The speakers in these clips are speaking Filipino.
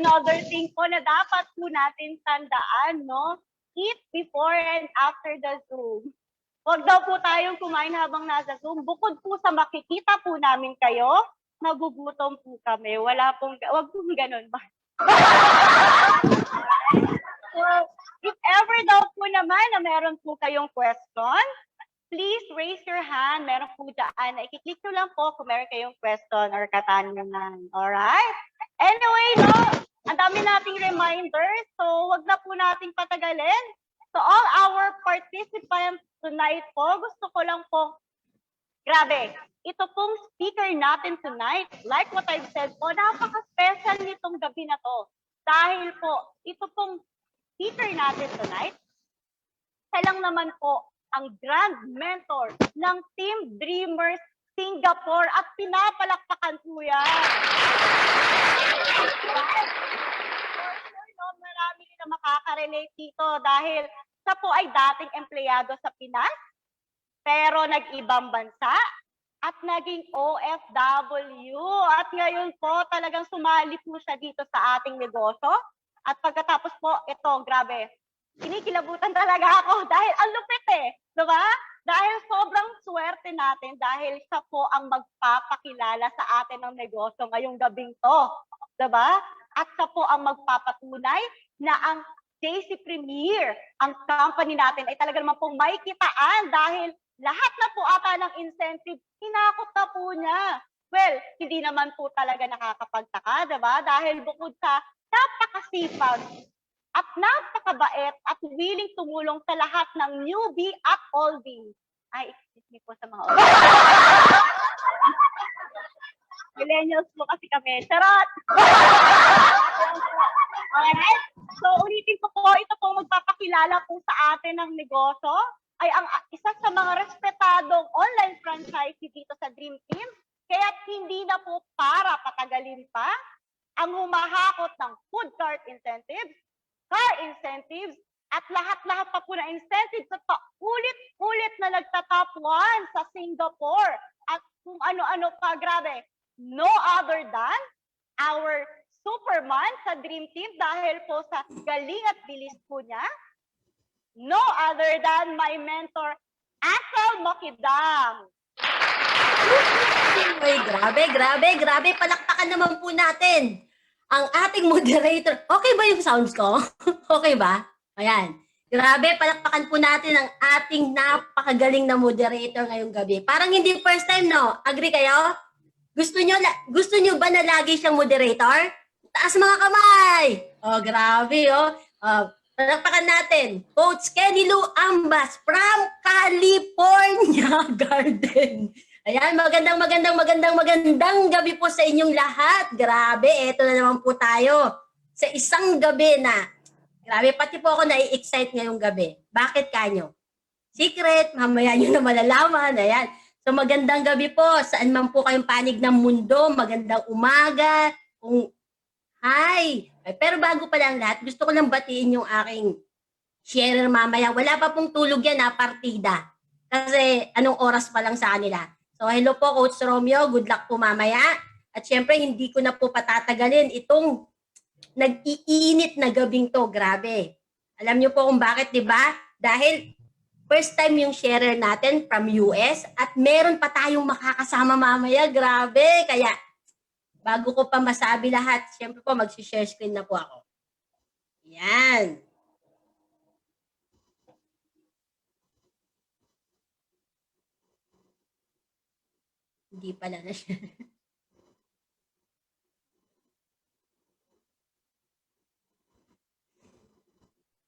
another thing po na dapat po natin tandaan, no? Eat before and after the Zoom. Huwag daw po tayong kumain habang nasa Zoom. Bukod po sa makikita po namin kayo, nagugutom po kami. Wala pong, wag pong ganun ba? So, if ever daw po naman na meron po kayong question, please raise your hand. Meron po dyan. I-click nyo lang po kung meron kayong question or katanungan. Alright? Anyway, no, ang dami nating reminders. So, wag na po nating patagalin. So, all our participants tonight po, gusto ko lang po, grabe, ito pong speaker natin tonight, like what I've said po, napaka-special nitong gabi na to. Dahil po, ito pong speaker natin tonight, siya lang naman po ang grand mentor ng Team Dreamers Singapore at pinapalakpakan po yan. Marami na makaka-relate dito dahil siya po ay dating empleyado sa Pinas, pero nag-ibang bansa at naging OFW. At ngayon po talagang sumali po siya dito sa ating negosyo. At pagkatapos po, ito, grabe, kinikilabutan talaga ako dahil ang lupit eh. Diba? Dahil sobrang swerte natin dahil siya po ang magpapakilala sa atin ng negosyo ngayong gabing to. Diba? At siya po ang magpapatunay na ang JC Premier, ang company natin ay talaga naman pong may kitaan dahil lahat na po ata ng incentive, hinakot na po niya. Well, hindi naman po talaga nakakapagtaka, diba? Dahil bukod sa napakasipag at napakabait at willing tumulong sa lahat ng newbie at oldie. Ay, excuse me po sa mga oldie. Millennials po kasi kami. Charot! Alright? So, ulitin ko po, ito po magpapakilala po sa atin ng negosyo ay ang isa sa mga respetadong online franchisee dito sa Dream Team. Kaya hindi na po para patagalin pa ang humahakot ng food cart incentives, car incentives, at lahat-lahat pa po na incentives at paulit-ulit na nagtatop 1 sa Singapore. At kung ano-ano pa, grabe, no other than our Superman sa Dream Team dahil po sa galing at bilis po niya. No other than my mentor, Axel Mokidam. Uy, grabe. Palakpakan naman po natin ang ating moderator. Okay ba yung sounds ko? Okay ba? Ayan. Grabe, palakpakan po natin ang ating napakagaling na moderator ngayong gabi. Parang hindi first time, no? Agree kayo? Gusto nyo ba na lagi siyang moderator? Taas mga kamay! Oh, grabe, oh. Palakpakan natin. Coach Kenny Lou Ambas from California Garden. Ayan, magandang gabi po sa inyong lahat. Grabe, eto na naman po tayo sa isang gabi na, grabe, pati po ako nai-excite ngayong gabi. Bakit kanyo? Secret, mamaya nyo na malalaman. Ayan. So magandang gabi po, saan man po kayong panig ng mundo, magandang umaga. Hi! Pero bago pa lang lahat, gusto ko lang batiin yung aking sharer mamaya. Wala pa pong tulog yan na partida. Kasi anong oras pa lang sa kanila. So hello po Coach Romeo, good luck po mamaya. At syempre hindi ko na po patatagalin itong nag-iinit na gabing to. Grabe. Alam niyo po kung bakit, di ba? Dahil first time yung sharer natin from US at meron pa tayong makakasama mamaya. Grabe. Kaya bago ko pa masabi lahat, syempre po mag-share screen na po ako. Yan. Hindi pala na siya.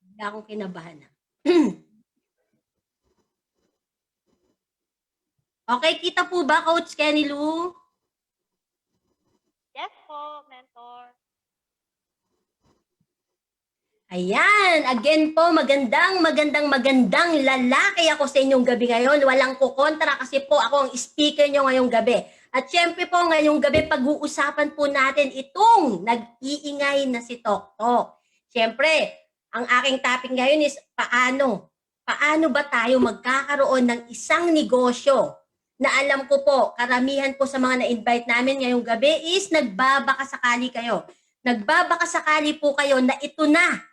Hindi akong kinabahan na. Okay, kita po ba, Coach Kenny Lou? Yes po, mentor. Ayan, again po, magandang lalaki ako sa inyong gabi ngayon. Walang kukontra kasi po ako ang speaker nyo ngayong gabi. At syempre po, ngayong gabi, pag-uusapan po natin itong nag-iingay na si Toktok. Syempre, ang aking topic ngayon is paano ba tayo magkakaroon ng isang negosyo na alam ko po, karamihan po sa mga na-invite namin ngayong gabi is nagbabaka sakali kayo. nagbabaka sakali po kayo na ito na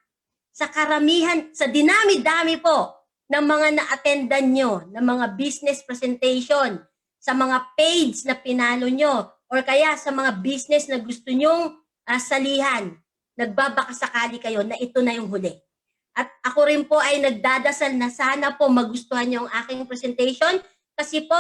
sa karamihan, sa dinami-dami po ng mga na-attendan nyo, ng mga business presentation, sa mga page na pinalo nyo, or kaya sa mga business na gusto nyong salihan, nagbabaka sakali kayo na ito na yung huli. At ako rin po ay nagdadasal na sana po magustuhan nyo ang aking presentation kasi po,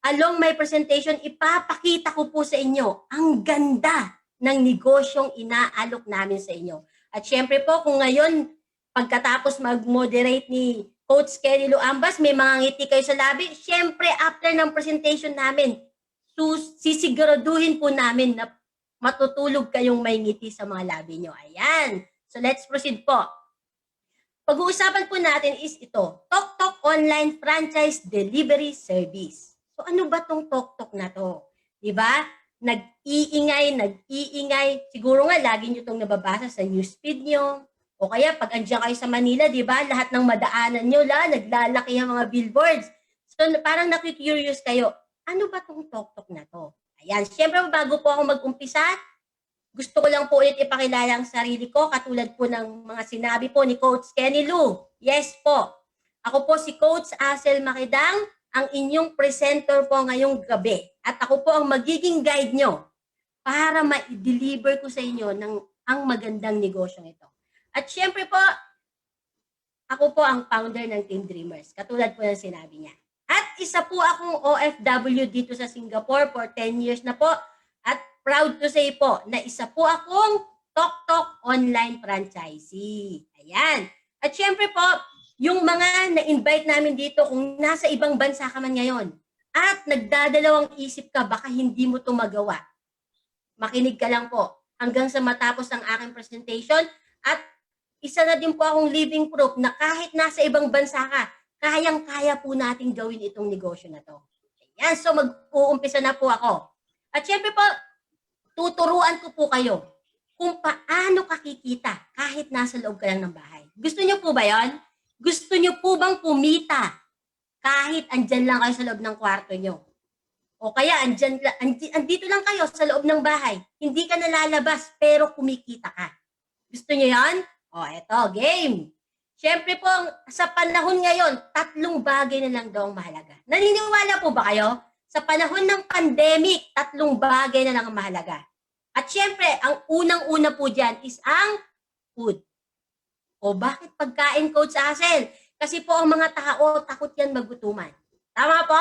along my presentation, ipapakita ko po sa inyo ang ganda ng negosyong inaalok namin sa inyo. At syempre po, kung ngayon, pagkatapos mag-moderate ni Coach Kelly Luambas, may mga ngiti kayo sa labi, syempre, after ng presentation namin, sisiguraduhin po namin na matutulog kayong may ngiti sa mga labi nyo. Ayan. So, let's proceed po. Pag-uusapan po natin is ito, TokTok Online Franchise Delivery Service. So, ano ba tong TokTok na to? Diba? Nag-iingay. Siguro nga, lagi nyo itong nababasa sa newsfeed nyo. O kaya, pag andyan kayo sa Manila, diba? Lahat ng madaanan nyo, naglalaki ang mga billboards. So, parang nakikurious kayo, ano ba tong TokTok na to? Ayan, syempre, bago po ako mag-umpisa, gusto ko lang po ulit ipakilala ang sarili ko, katulad po ng mga sinabi po ni Coach Kenny Lu. Yes po, ako po si Coach Asel Makidang, ang inyong presenter po ngayong gabi. At ako po ang magiging guide nyo para ma-deliver ko sa inyo ang magandang negosyong ito. At syempre po, ako po ang founder ng Team Dreamers, katulad po ng sinabi niya. At isa po akong OFW dito sa Singapore for 10 years na po. At proud to say po na isa po akong TokTok online franchisee. Ayan. At syempre po, yung mga na-invite namin dito kung nasa ibang bansa ka man ngayon at nagdadalawang isip ka, baka hindi mo ito magawa. Makinig ka lang po hanggang sa matapos ang aking presentation. At isa na din po akong living proof na kahit nasa ibang bansa ka, kayang-kaya po natin gawin itong negosyo na to. Ayan, so mag-uumpisa na po ako. At syempre po, tuturuan ko po kayo kung paano kakikita kahit nasa loob ka lang ng bahay. Gusto nyo po ba yon? Gusto nyo po bang kumita kahit andyan lang kayo sa loob ng kwarto nyo? O kaya andito lang kayo sa loob ng bahay. Hindi ka nalalabas pero kumikita ka. Gusto nyo yon? O eto, game. Siyempre po, sa panahon ngayon, 3 bagay na lang daw ang mahalaga. Naniniwala po ba kayo? Sa panahon ng pandemic, 3 bagay na lang ang mahalaga. At siyempre, ang unang-una po dyan is ang food. O bakit pagkain, Coach Asel? Kasi po ang mga tao, takot yan magutuman. Tama po?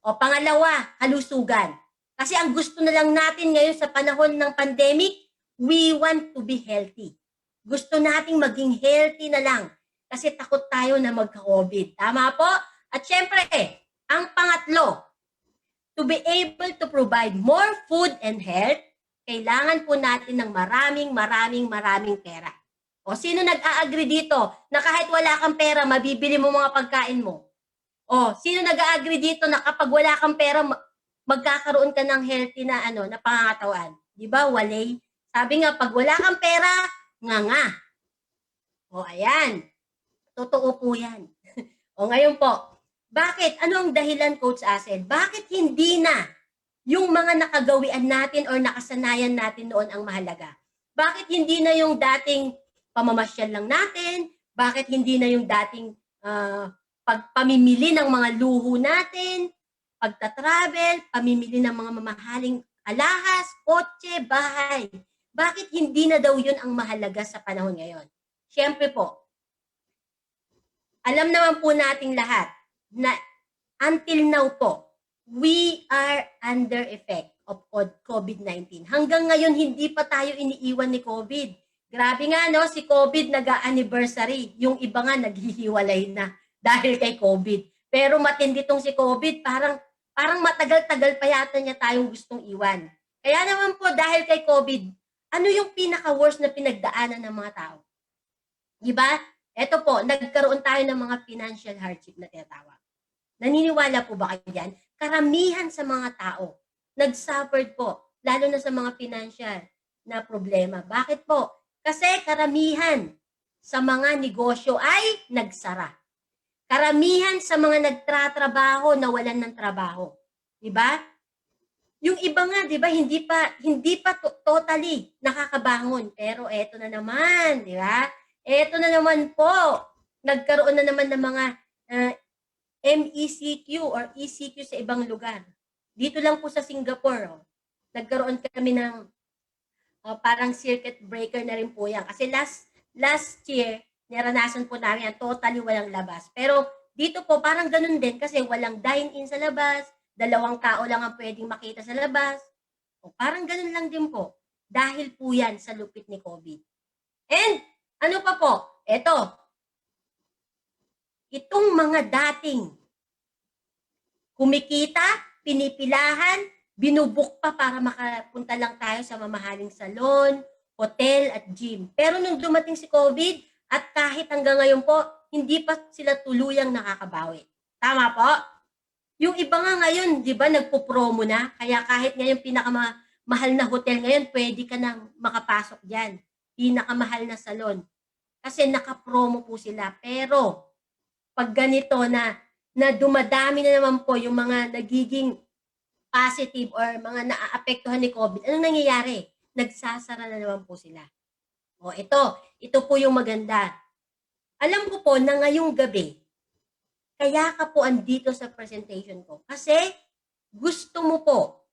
O pangalawa, kalusugan. Kasi ang gusto na lang natin ngayon sa panahon ng pandemic, we want to be healthy. Gusto nating maging healthy na lang. Kasi takot tayo na magka-COVID. Tama po? At syempre, ang pangatlo, to be able to provide more food and health, kailangan po natin ng maraming pera. O sino nag-a-agree dito na kahit wala kang pera, mabibili mo mga pagkain mo? O sino nag-a-agree dito na kapag wala kang pera, magkakaroon ka ng healthy na na pangangatawan? Di ba, walay? Sabi nga, pag wala kang pera, nga. O ayan, totoo po yan. O ngayon po, bakit? Ano ang dahilan, Coach Asel? Bakit hindi na yung mga nakagawian natin or nakasanayan natin noon ang mahalaga? Bakit hindi na yung dating pamamasyal lang natin? Bakit hindi na yung dating pagpamimili ng mga luho natin, pagta-travel, pamimili ng mga mamahaling alahas, kotse, bahay? Bakit hindi na daw yun ang mahalaga sa panahon ngayon? Siyempre po, alam naman po nating lahat na until now po, we are under effect of COVID-19. Hanggang ngayon, hindi pa tayo iniiwan ni COVID. Grabe nga, no? Si COVID nag-anniversary. Yung iba nga naghihiwalay na dahil kay COVID. Pero matindi tong si COVID, parang matagal-tagal pa yata niya tayong gustong iwan. Kaya naman po, dahil kay COVID, ano yung pinaka-worst na pinagdaanan ng mga tao? Diba? Ito po, nagkaroon tayo ng mga financial hardship na tinatawag. Naniniwala po ba kayo dyan? Karamihan sa mga tao, nag-suffered po, lalo na sa mga financial na problema. Bakit po? Kasi karamihan sa mga negosyo ay nagsara. Karamihan sa mga nagtratrabaho nawalan ng trabaho. Diba? Yung iba nga, 'di ba, hindi pa totally nakakabangon. Pero eto na naman, 'di ba? Eto na naman po. Nagkaroon na naman ng mga ah, MECQ or ECQ sa ibang lugar. Dito lang po sa Singapore, nagkaroon kami ng parang circuit breaker na rin po yan. Kasi last year, naranasan po namin yan, totally walang labas. Pero dito po, parang ganun din kasi walang dine-in sa labas, 2 tao lang ang pwedeng makita sa labas. O parang ganun lang din po. Dahil po yan sa lupit ni COVID. And ano pa po? Itong mga dating kumikita, pinipilahan, binubuk pa para makapunta lang tayo sa mamahaling salon, hotel at gym. Pero nung dumating si COVID at kahit hanggang ngayon po, hindi pa sila tuluyang nakakabawi. Tama po? Yung iba nga ngayon, di ba, nagpo-promo na. Kaya kahit ngayon pinakamahal na hotel ngayon, pwede ka nang makapasok dyan. Pinakamahal na salon. Kasi naka-promo po sila. Pero pag ganito na dumadami na naman po yung mga nagiging positive or mga naaapektuhan ni COVID, anong nangyayari? Nagsasara na naman po sila. O ito po yung maganda. Alam ko po na ngayong gabi, kaya ka po andito sa presentation ko. Kasi gusto mo po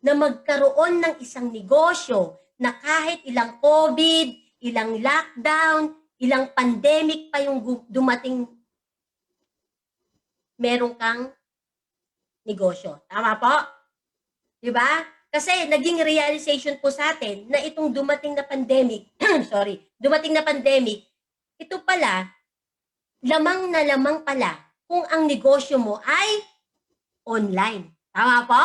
na magkaroon ng isang negosyo na kahit ilang COVID, ilang lockdown, ilang pandemic pa yung dumating, meron kang negosyo. Tama po? Diba? Kasi naging realization po sa atin na itong dumating na pandemic, dumating na pandemic, ito pala, lamang na lamang pala kung ang negosyo mo ay online. Tama po?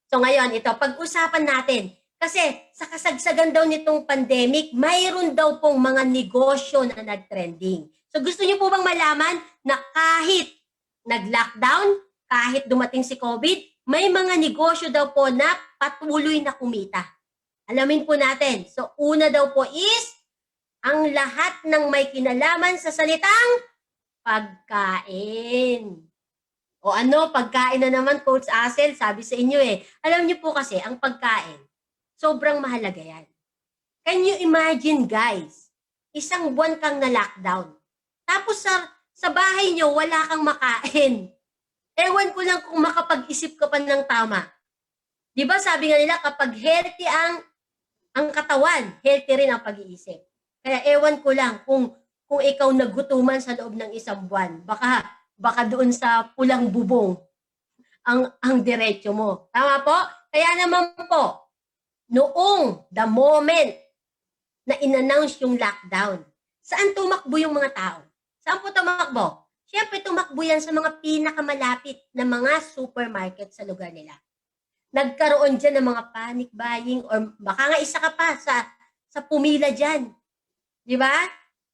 So ngayon, ito, pag-usapan natin. Kasi sa kasagsagan daw nitong pandemic, mayroon daw pong mga negosyo na nag-trending. So gusto niyo po bang malaman na kahit nag-lockdown, kahit dumating si COVID, may mga negosyo daw po na patuloy na kumita. Alamin po natin. So una daw po is ang lahat ng may kinalaman sa salitang pagkain. O ano, pagkain na naman, Coach Asel, sabi sa inyo Alam niyo po kasi, ang pagkain, sobrang mahalaga yan. Can you imagine, guys, 1 buwan kang na-lockdown. Tapos sa bahay niyo, wala kang makain. Ewan ko lang kung makapag-isip ka pa ng tama. Di ba sabi nga nila, kapag healthy ang katawan, healthy rin ang pag-iisip. Kaya ewan ko lang kung ikaw nagutuman sa loob ng 1 buwan, baka doon sa pulang bubong ang diretso mo. Tama po? Kaya naman po, noong the moment na in-announce yung lockdown, saan tumakbo yung mga tao? Saan po tumakbo? Siyempre, tumakbo yan sa mga pinakamalapit na mga supermarket sa lugar nila. Nagkaroon dyan ng mga panic buying or baka nga isa ka pa sa pumila dyan. Di ba?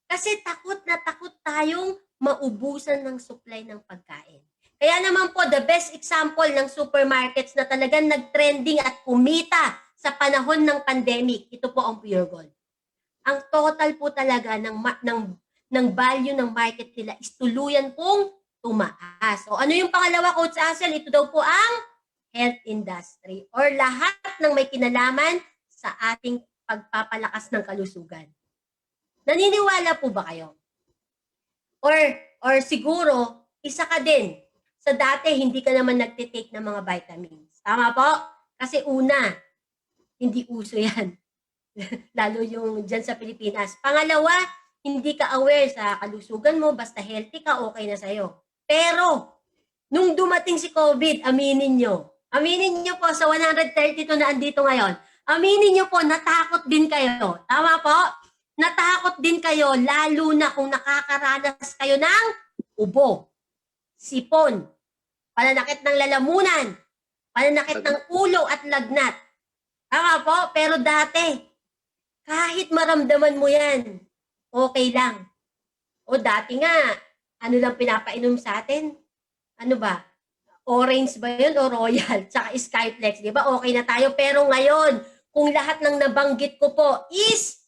Kasi takot na takot tayong maubusan ng supply ng pagkain. Kaya naman po, the best example ng supermarkets na talagang nag-trending at kumita sa panahon ng pandemic, ito po ang Pure Gold. Ang total po talaga ng value ng market nila is tuluyan pong tumaas. O ano yung pangalawa, Coach Asel? Ito daw po ang health industry or lahat ng may kinalaman sa ating pagpapalakas ng kalusugan. Naniniwala po ba kayo? Or siguro, isa ka din sa dati hindi ka naman nagtitake ng mga vitamins. Tama po? Kasi una, hindi uso yan. Lalo yung dyan sa Pilipinas. Pangalawa, hindi ka aware sa kalusugan mo, basta healthy ka, okay na sa'yo. Pero, nung dumating si COVID, aminin nyo po sa 132 na andito ngayon, aminin nyo po, natakot din kayo. Tama po? Natakot din kayo, lalo na kung nakakaranas kayo ng ubo, sipon, pananakit ng lalamunan, pananakit ng ulo at lagnat. Tama po? Pero dati, kahit maramdaman mo yan, okay lang. O dati nga, ano lang pinapainom sa atin? Ano ba? Orange ba yun o Royal? Tsaka Skyflex, di ba? Okay na tayo. Pero ngayon, kung lahat ng nabanggit ko po is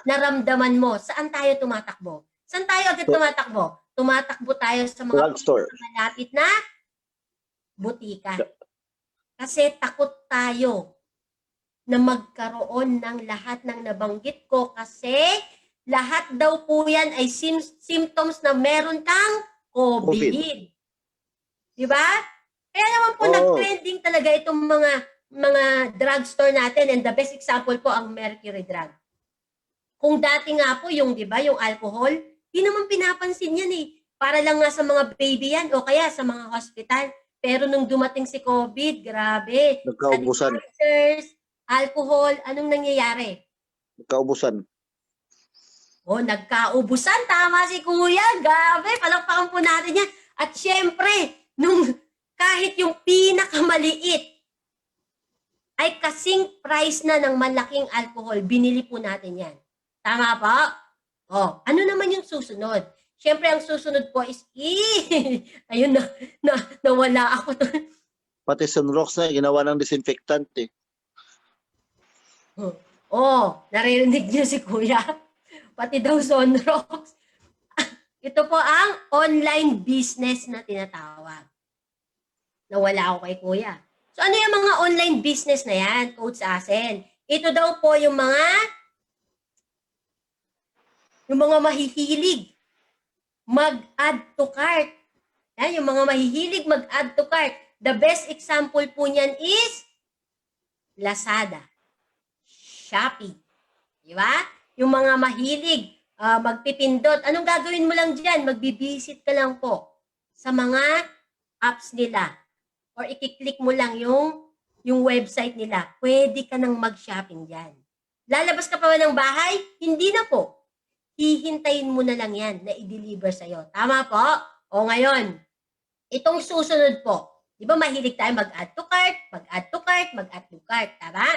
naramdaman mo, saan tayo tumatakbo? Saan tayo agad tumatakbo? Tumatakbo tayo sa mga malapit na butika. Kasi takot tayo na magkaroon ng lahat ng nabanggit ko kasi lahat daw po yan ay symptoms na meron kang COVID. COVID. Di ba? Kaya naman po Oo. nag-trending talaga itong mga drugstore natin, and the best example po ang Mercury Drug. Kung dati nga po yung, di ba, yung alcohol, di naman pinapansin yan eh. Para lang nga sa mga baby yan o kaya sa mga hospital. Pero nung dumating si COVID, grabe. Nagkaubusan. Sanitizers, alcohol, anong nangyayari? Nagkaubusan. Oh, nagkaubusan. Tama si Kuya. Grabe, palakpakan po natin yan. At syempre, kahit yung pinakamaliit ay kasing price na ng malaking alcohol, binili po natin yan. Tama po? Oh, ano naman yung susunod? Syempre, ang susunod po is, ayun nawala ako. Pati Sunrox na ginawa ng disinfectant eh. Oh, naririnig niyo si Kuya. Pati daw Sunrox. Ito po ang online business na tinatawag. Nawala ako kay Kuya. So ano yung mga online business na yan, Coach Asen? Ito daw po yung mga mahihilig mag-add to cart. Yan, yung mga mahihilig mag-add to cart. The best example po niyan is Lazada, Shopee. Di ba? Yung mga mahilig magpipindot. Anong gagawin mo lang dyan? Magbibisit ka lang po sa mga apps nila. Or ikiklik mo lang yung website nila. Pwede ka nang mag-shopping dyan. Lalabas ka pa ba ng bahay? Hindi na po. Hihintayin mo na lang yan na i-deliver sa'yo. Tama po? O ngayon, itong susunod po. Di ba mahilig tayo mag-add to cart, mag-add to cart, mag-add to cart. Tama?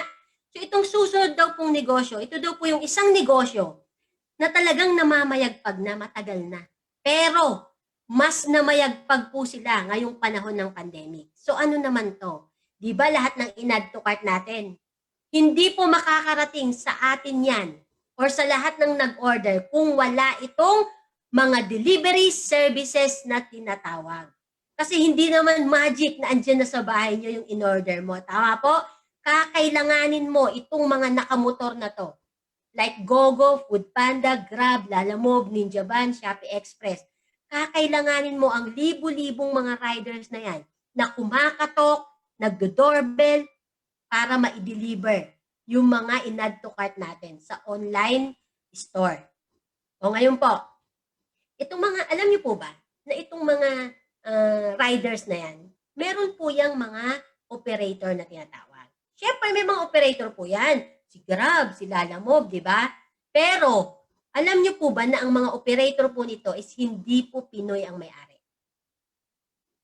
So itong susunod daw pong negosyo, ito daw po yung isang negosyo na talagang namamayagpag na matagal na. Pero mas namayagpag po sila ngayong panahon ng pandemic. So ano naman to? Di ba lahat ng in-add to cart natin? Hindi po makakarating sa atin yan or sa lahat ng nag-order kung wala itong mga delivery services na tinatawag. Kasi hindi naman magic na andyan na sa bahay nyo yung in-order mo. Tama po? Kakailanganin mo itong mga nakamotor na to. Like GoGo, Foodpanda, Grab, Lalamove, Ninja Van, Shopee Express. Kakailanganin mo ang libu-libong mga riders na yan na kumakatok, nagdo-doorbell para ma-deliver yung mga in-add to cart natin sa online store. O ngayon po, itong mga, alam niyo po ba, na itong mga riders na yan, meron po yung mga operator na tinatawag. Siyempre, may mga operator po yan. Si Grab, si Lalamove, di ba? Pero, alam niyo po ba na ang mga operator po nito is hindi po Pinoy ang may-ari?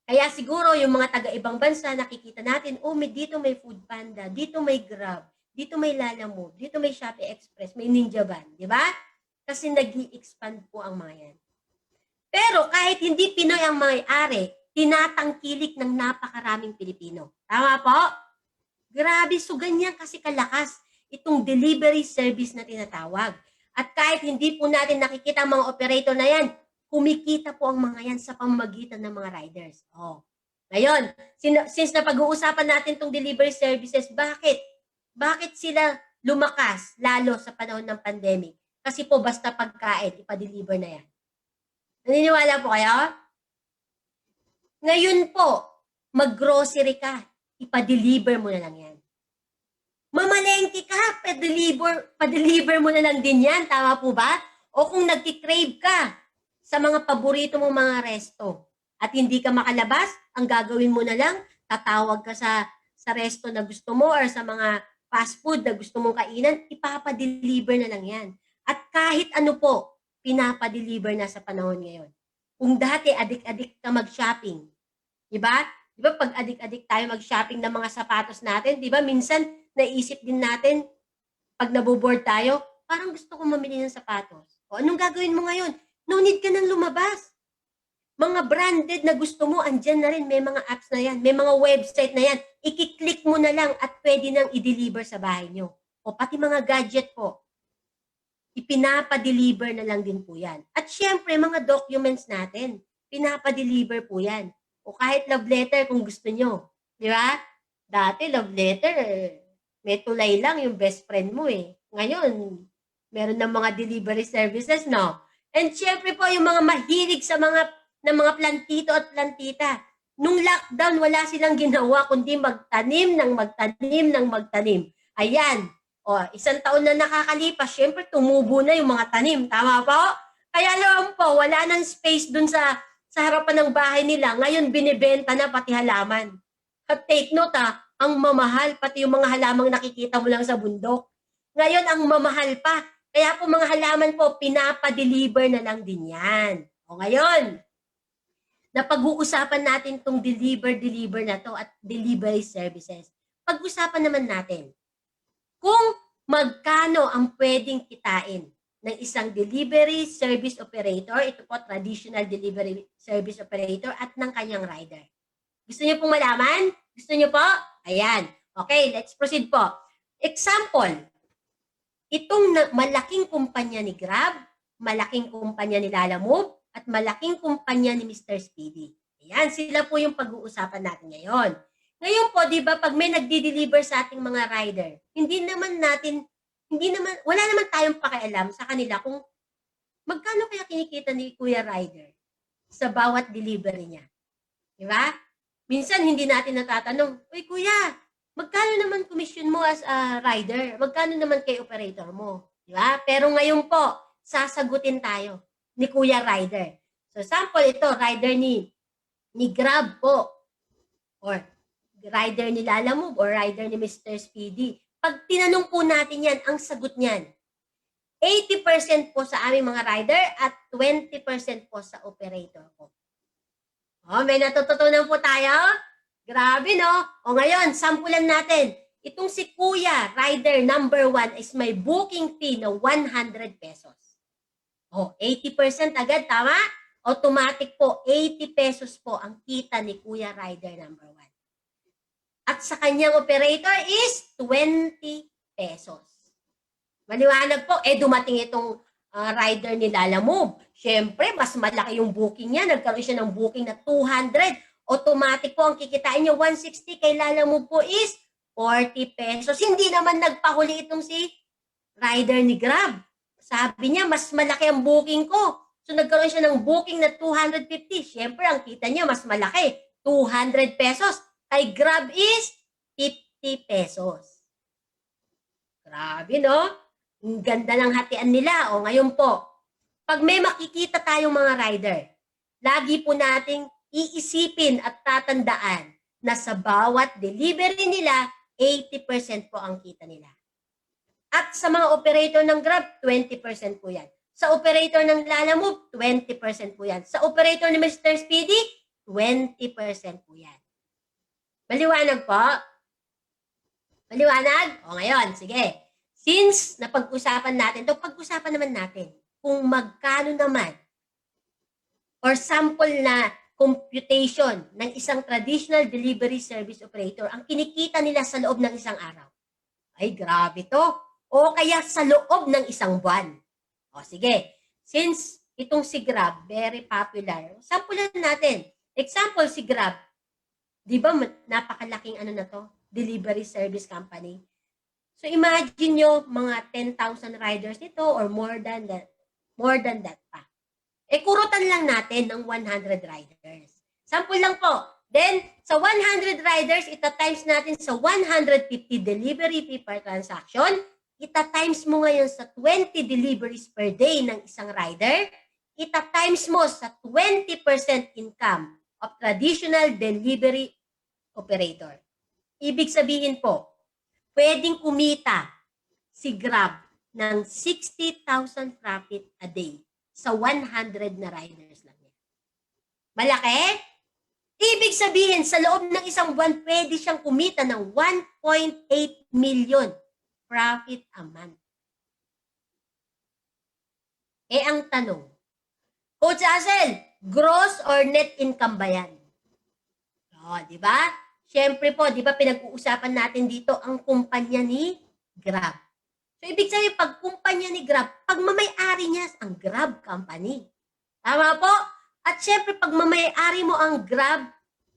Kaya siguro yung mga taga-ibang bansa, nakikita natin, dito may Foodpanda, dito may Grab, dito may Lalamove, dito may Shopee Express, may Ninja Van, di ba? Kasi nag-i-expand po ang mga yan. Pero kahit hindi Pinoy ang may-ari, tinatangkilik ng napakaraming Pilipino. Tama po? Grabe, so ganyan kasi kalakas itong delivery service na tinatawag. At kahit hindi po natin nakikita ang mga operator na yan, kumikita po ang mga yan sa pamamagitan ng mga riders. Oh. Ngayon, since napag-uusapan natin itong delivery services, bakit? Bakit sila lumakas lalo sa panahon ng pandemic? Kasi po basta pagkain, ipa-deliver na yan. Naniniwala po kayo? Ngayon po, mag-grocery ka, ipa-deliver mo na lang yan. Mamalengke ka, pa-deliver mo na lang din yan. Tama po ba? O kung nagki-crave ka sa mga paborito mong mga resto at hindi ka makalabas, ang gagawin mo na lang, tatawag ka sa resto na gusto mo or sa mga fast food na gusto mong kainan, ipapa-deliver na lang yan. At kahit ano po, pinapa-deliver na sa panahon ngayon. Kung dati adik-adik ka mag-shopping, di ba? Di ba pag adik-adik tayo mag-shopping ng mga sapatos natin, di ba minsan naisip din natin, pag naboboard tayo, parang gusto ko mamili ng sapatos. O anong gagawin mo ngayon? No need ka nang lumabas. Mga branded na gusto mo, andyan na rin, may mga apps na yan, may mga website na yan, ikiklik mo na lang at pwede nang i-deliver sa bahay nyo. O pati mga gadget po, ipinapa-deliver na lang din po yan. At syempre, mga documents natin, pinapa-deliver po yan. O kahit love letter kung gusto nyo. Di ba? Dati love letter, may tulay lang yung best friend mo eh. Ngayon, meron ng mga delivery services, no? And syempre po, yung mga mahilig sa mga plantito at plantita. Nung lockdown, wala silang ginawa kundi magtanim ng magtanim ng magtanim. Ayan. O, 1 taon na nakakalipas, syempre tumubo na yung mga tanim. Tama po? Kaya alam po, wala nang space dun sa harapan ng bahay nila. Ngayon, binibenta na pati halaman. At take note ang mamahal, pati yung mga halamang nakikita mo lang sa bundok. Ngayon, ang mamahal pa. Kaya po mga halaman po, pinapa-deliver na lang din yan. O ngayon, napag-uusapan natin itong deliver na to at delivery services. Pag-usapan naman natin kung magkano ang pwedeng kitain ng isang delivery service operator, ito po traditional delivery service operator at ng kanyang rider. Gusto niyo pong malaman? Gusto niyo po? Ayan. Okay, let's proceed po. Example, itong malaking kumpanya ni Grab, malaking kumpanya ni Lalamove, at malaking kumpanya ni Mr. Speedy. Ayan, sila po yung pag-uusapan natin ngayon. Ngayon po, di ba, pag may nagdi-deliver sa ating mga rider, wala naman tayong pakialam sa kanila kung magkano kaya kinikita ni Kuya Rider sa bawat delivery niya. Di ba? Minsan, hindi natin natatanong, uy, Kuya, magkano naman commission mo as a rider? Magkano naman kay operator mo? Di ba? Pero ngayon po, sasagutin tayo ni Kuya Rider. So, sample ito, rider ni Grab po. Or rider ni Lalamove or rider ni Mr. Speedy. Pag tinanong po natin yan, ang sagot niyan, 80% po sa aming mga rider at 20% po sa operator po. Oh, may natututunan po tayo? Grabe, no? O ngayon, sampulan natin. Itong si Kuya, rider number 1 is may booking fee na 100 pesos. O, 80% agad, tama? Automatic po, 80 pesos po ang kita ni Kuya rider number 1. At sa kanyang operator is 20 pesos. Maliwanag po, dumating itong rider ni Lalamove. Siyempre, mas malaki yung booking niya. Nagkaroon siya ng booking na 200. Automatic po, ang kikitain niya 160. Kay Lalamove po is 40 pesos. Hindi naman nagpahuli itong si rider ni Grab. Sabi niya, mas malaki ang booking ko. So, nagkaroon siya ng booking na 250. Siyempre, ang kita niya mas malaki. 200 pesos. Kay Grab is 50 pesos. Grabe, no? Ang ganda ng hatian nila. O, ngayon po, pag may makikita tayong mga rider, lagi po nating iisipin at tatandaan na sa bawat delivery nila, 80% po ang kita nila. At sa mga operator ng Grab, 20% po yan. Sa operator ng Lalamove, 20% po yan. Sa operator ni Mr. Speedy, 20% po yan. Maliwanag po? Maliwanag? O ngayon, sige. Since napag-usapan natin, pag-usapan naman natin kung magkano naman or sample na computation ng isang traditional delivery service operator ang kinikita nila sa loob ng isang araw. Ay, grabe to. O kaya sa loob ng isang buwan. O sige, since itong si Grab, very popular, sampulan natin. Example, si Grab, di ba napakalaking delivery service company. So imagine nyo mga 10,000 riders nito or more than that pa. Kurutan lang natin ng 100 riders. Sample lang po. Then, sa 100 riders, ita-times natin sa 150 delivery fee per transaction. Ita-times mo ngayon sa 20 deliveries per day ng isang rider. Ita-times mo sa 20% income of traditional delivery operator. Ibig sabihin po, pwedeng kumita si Grab ng 60,000 profit a day sa 100 na riders lang yan. Malaki? Ibig sabihin, sa loob ng isang buwan, pwede siyang kumita ng 1.8 million profit a month. Ang tanong, Coach Asel, gross or net income ba yan? Di ba? Siyempre po, di ba pinag-uusapan natin dito ang kumpanya ni Grab. So, ibig sabihin, pag kumpanya ni Grab, pag mamay-ari niya ang Grab company. Tama po? At siyempre, pag mamay-ari mo ang Grab,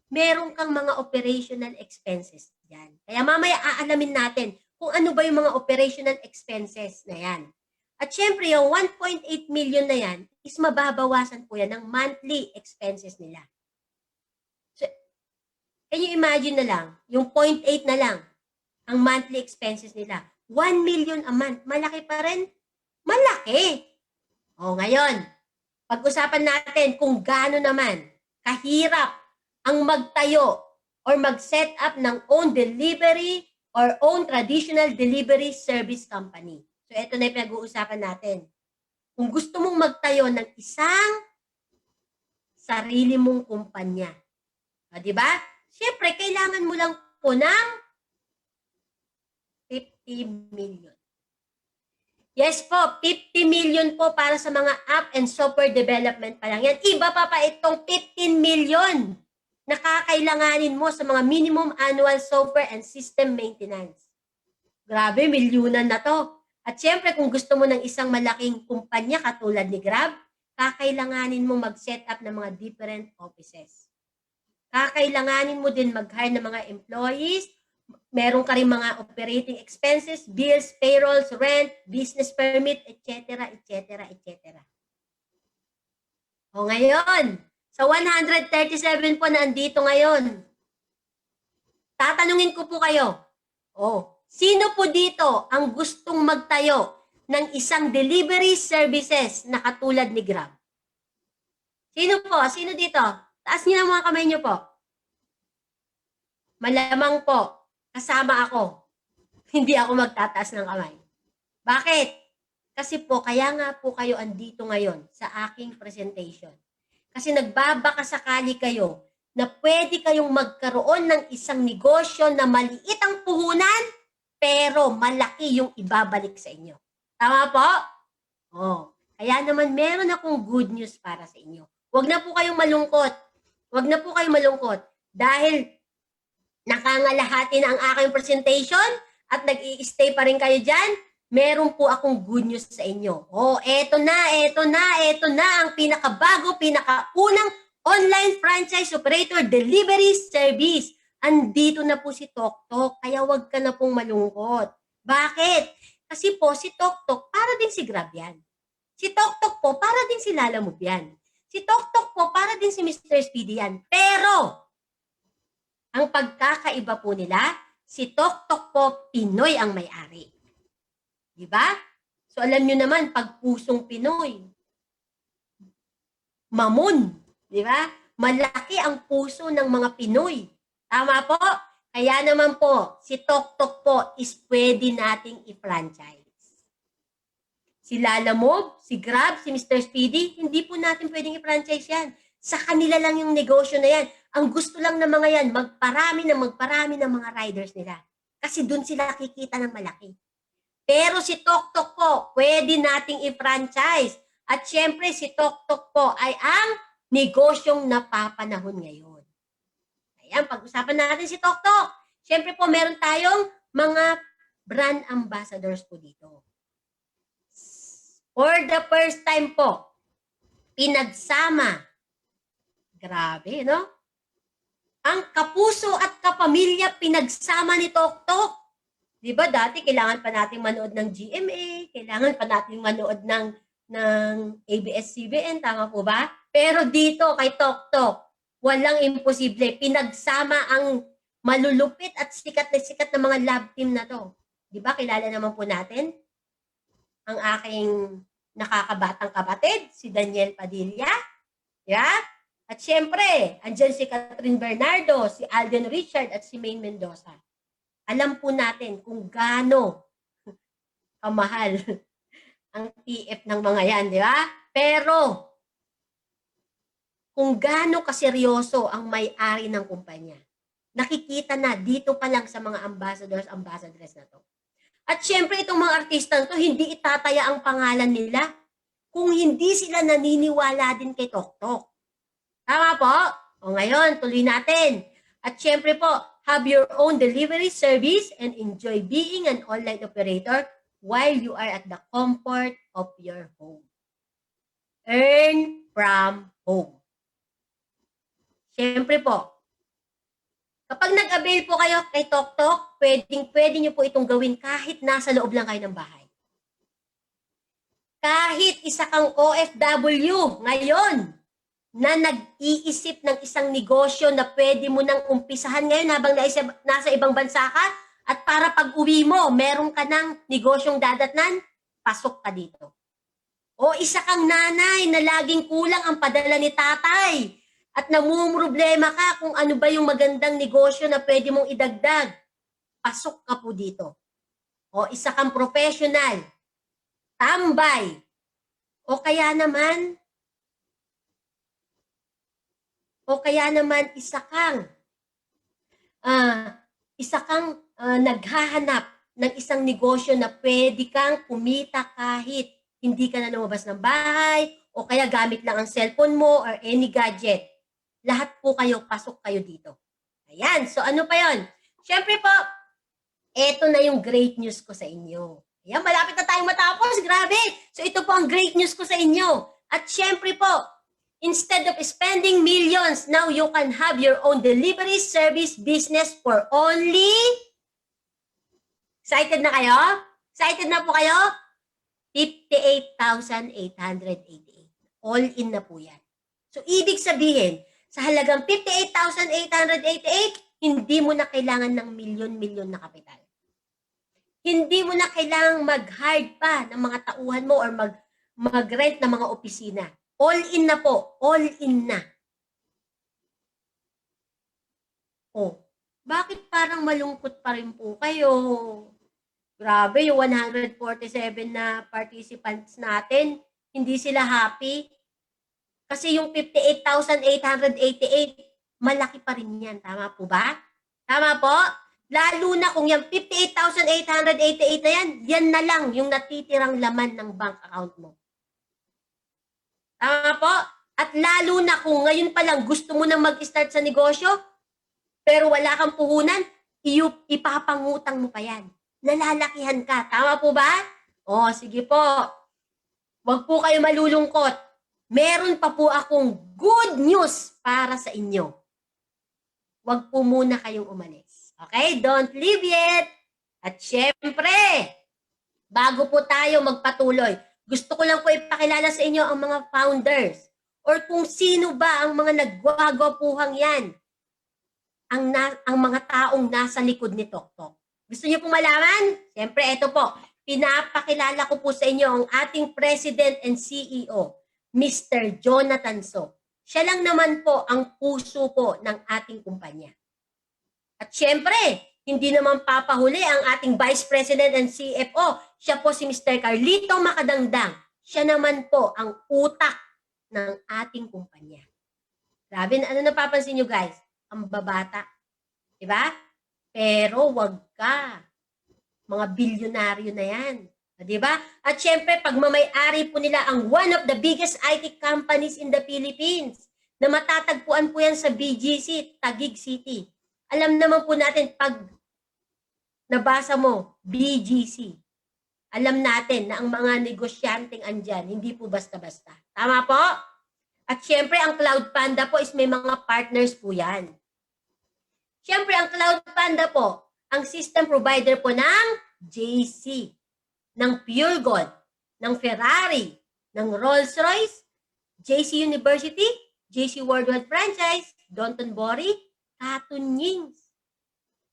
meron kang mga operational expenses dyan. Kaya mamaya aalamin natin kung ano ba yung mga operational expenses na yan. At syempre, yung 1.8 million na yan is mababawasan po yan ng monthly expenses nila. So, can you imagine na lang, yung 0.8 na lang, ang monthly expenses nila. 1 million a month. Malaki pa rin? Malaki. O, ngayon, pag-usapan natin kung gaano naman kahirap ang magtayo or mag-set up ng own delivery or own traditional delivery service company. So, ito na yung pinag-uusapan natin. Kung gusto mong magtayo ng isang sarili mong kumpanya. O, di ba? Siyempre, kailangan mo lang po ng 50 million. Yes po, 50 million po para sa mga app and software development pa lang yan. Iba pa itong 15 million na kakailanganin mo sa mga minimum annual software and system maintenance. Grabe, milyunan na to. At syempre, kung gusto mo ng isang malaking kumpanya katulad ni Grab, kakailanganin mo mag-set up ng mga different offices. Kakailanganin mo din mag-hire ng mga employees. Meron ka rin mga operating expenses, bills, payrolls, rent, business permit, etc., etc., etc. O ngayon, sa 137 po na andito ngayon, tatanungin ko po kayo, sino po dito ang gustong magtayo ng isang delivery services na katulad ni Grab? Sino po? Sino dito? Taas niyo ang mga kamay niyo po. Malamang po, kasama ako. Hindi ako magtataas ng kamay. Bakit? Kasi po, kaya nga po kayo andito ngayon sa aking presentation. Kasi nagbabakasakali kayo na pwede kayong magkaroon ng isang negosyo na maliit ang puhunan, pero malaki yung ibabalik sa inyo. Tama po? Kaya naman meron akong good news para sa inyo. Huwag na po kayong malungkot. Huwag na po kayong malungkot. Dahil nakangalahati na ang aking presentation at nag-i-stay pa rin kayo dyan, meron po akong good news sa inyo. Eto na ang pinakabago, pinakaunang online franchise operator delivery service. Andito na po si TokTok, kaya wag ka na pong malungkot. Bakit? Kasi po si TokTok, para din si Grab yan. Si TokTok po, para din si Lalamove yan. Si TokTok po, para din si Mr. Speedy yan. Pero, ang pagkakaiba po nila, si TokTok po, Pinoy ang may-ari. Diba? So alam nyo naman, pag pusong Pinoy, mamon. Diba? Malaki ang puso ng mga Pinoy. Tama po? Kaya naman po, si TokTok po is pwede nating i-franchise. Si Lalamove, si Grab, si Mr. Speedy, hindi po natin pwedeng i-franchise yan. Sa kanila lang yung negosyo na yan. Ang gusto lang ng mga yan, magparami ng mga riders nila. Kasi dun sila kikita ng malaki. Pero si TokTok po, pwede nating i-franchise. At syempre, si TokTok po ay ang negosyong napapanahon ngayon. Ayan, pag-usapan natin si TokTok. Syempre po, meron tayong mga brand ambassadors po dito. For the first time po, pinagsama. Grabe, no? Ang kapuso at kapamilya pinagsama ni TokTok. Di ba dati kailangan pa nating manood ng GMA, kailangan pa nating manood ng ABS-CBN, tama po ba? Pero dito kay TokTok, walang imposible. Pinagsama ang malulupit at sikat na mga love team na to. Di ba kilala naman po natin ang aking nakakabatang kapatid, si Daniel Padilla. Yeah? At syempre, andyan si Catherine Bernardo, si Alden Richard at si Maine Mendoza. Alam po natin kung gaano kamahal ang TF ng mga yan, di ba? Pero, kung gaano kaseryoso ang may-ari ng kumpanya, nakikita na dito pa lang sa mga ambassadors na to. At syempre, itong mga artista na to, hindi itataya ang pangalan nila kung hindi sila naniniwala din kay TokTok. Tama po? O ngayon, tuloy natin. At syempre po, have your own delivery service and enjoy being an online operator while you are at the comfort of your home. Earn from home. Syempre po, Kapag nag-avail po kayo kay TokTok, pwede nyo po itong gawin kahit nasa loob lang kayo ng bahay. Kahit isa kang OFW ngayon na nag-iisip ng isang negosyo na pwede mo nang umpisahan ngayon habang nasa ibang bansa ka, at para pag-uwi mo, meron ka ng negosyong dadatnan, pasok ka dito. O isa kang nanay na laging kulang ang padala ni tatay at namumroblema ka kung ano ba yung magandang negosyo na pwede mong idagdag, pasok ka po dito. O isa kang professional, tambay, o kaya naman isa kang naghahanap ng isang negosyo na pwede kang kumita kahit hindi ka na lumabas ng bahay o kaya gamit lang ang cellphone mo or any gadget. Lahat po kayo, pasok kayo dito. Ayan, so ano pa yon? Siyempre po, eto na yung great news ko sa inyo. Ayan, malapit na tayong matapos. Grabe! So ito po ang great news ko sa inyo. At siyempre po, instead of spending millions, now you can have your own delivery service business for only... Excited na kayo? Excited na po kayo? 58,888. All in na po yan. So ibig sabihin, sa halagang 58,888, hindi mo na kailangan ng milyon-milyon na kapital. Hindi mo na kailangang mag-hire pa ng mga tauhan mo or mag-rent ng mga opisina. All in na po. All in na. Oh, bakit parang malungkot pa rin po kayo? Grabe, yung 147 na participants natin, hindi sila happy. Kasi yung 58,888, malaki pa rin yan. Tama po ba? Tama po? Lalo na kung yung 58,888 na yan na lang yung natitirang laman ng bank account mo. Tama po? At lalo na kung ngayon pa lang gusto mo nang mag-start sa negosyo, pero wala kang puhunan, ipapangutang mo pa yan. Nalalakihan ka. Tama po ba? O, sige po. Huwag po kayo malulungkot. Meron pa po akong good news para sa inyo. Huwag po muna kayong umalis. Okay? Don't leave yet. At syempre, bago po tayo magpatuloy, gusto ko lang po ipakilala sa inyo ang mga founders or kung sino ba ang mga nagwagwapuhang yan, ang mga taong nasa likod ni TokTok. Gusto niyo pong malaman? Siyempre, ito po. Pinapakilala ko po sa inyo ang ating President and CEO, Mr. Jonathan So. Siya lang naman po ang puso po ng ating kumpanya. At siyempre, hindi naman papahuli ang ating Vice President and CFO. Siya po si Mr. Carlito Macadangdang. Siya naman po ang utak ng ating kumpanya. Grabe, ano napapansin nyo guys? Ang babata. Diba? Pero wag ka. Mga bilyonaryo na yan. Diba? At syempre, pagmamay-ari po nila ang one of the biggest IT companies in the Philippines na matatagpuan po yan sa BGC, Taguig City. Alam naman po natin, pag nabasa mo, BGC, alam natin na ang mga negosyanteng andyan, hindi po basta-basta. Tama po? At syempre, ang Cloud Panda po is may mga partners po yan. Siyempre, ang Cloud Panda po, ang system provider po ng JC, ng Pure Gold, ng Ferrari, ng Rolls-Royce, JC University, JC Worldwide Franchise, Donton Bori, Katun Yings,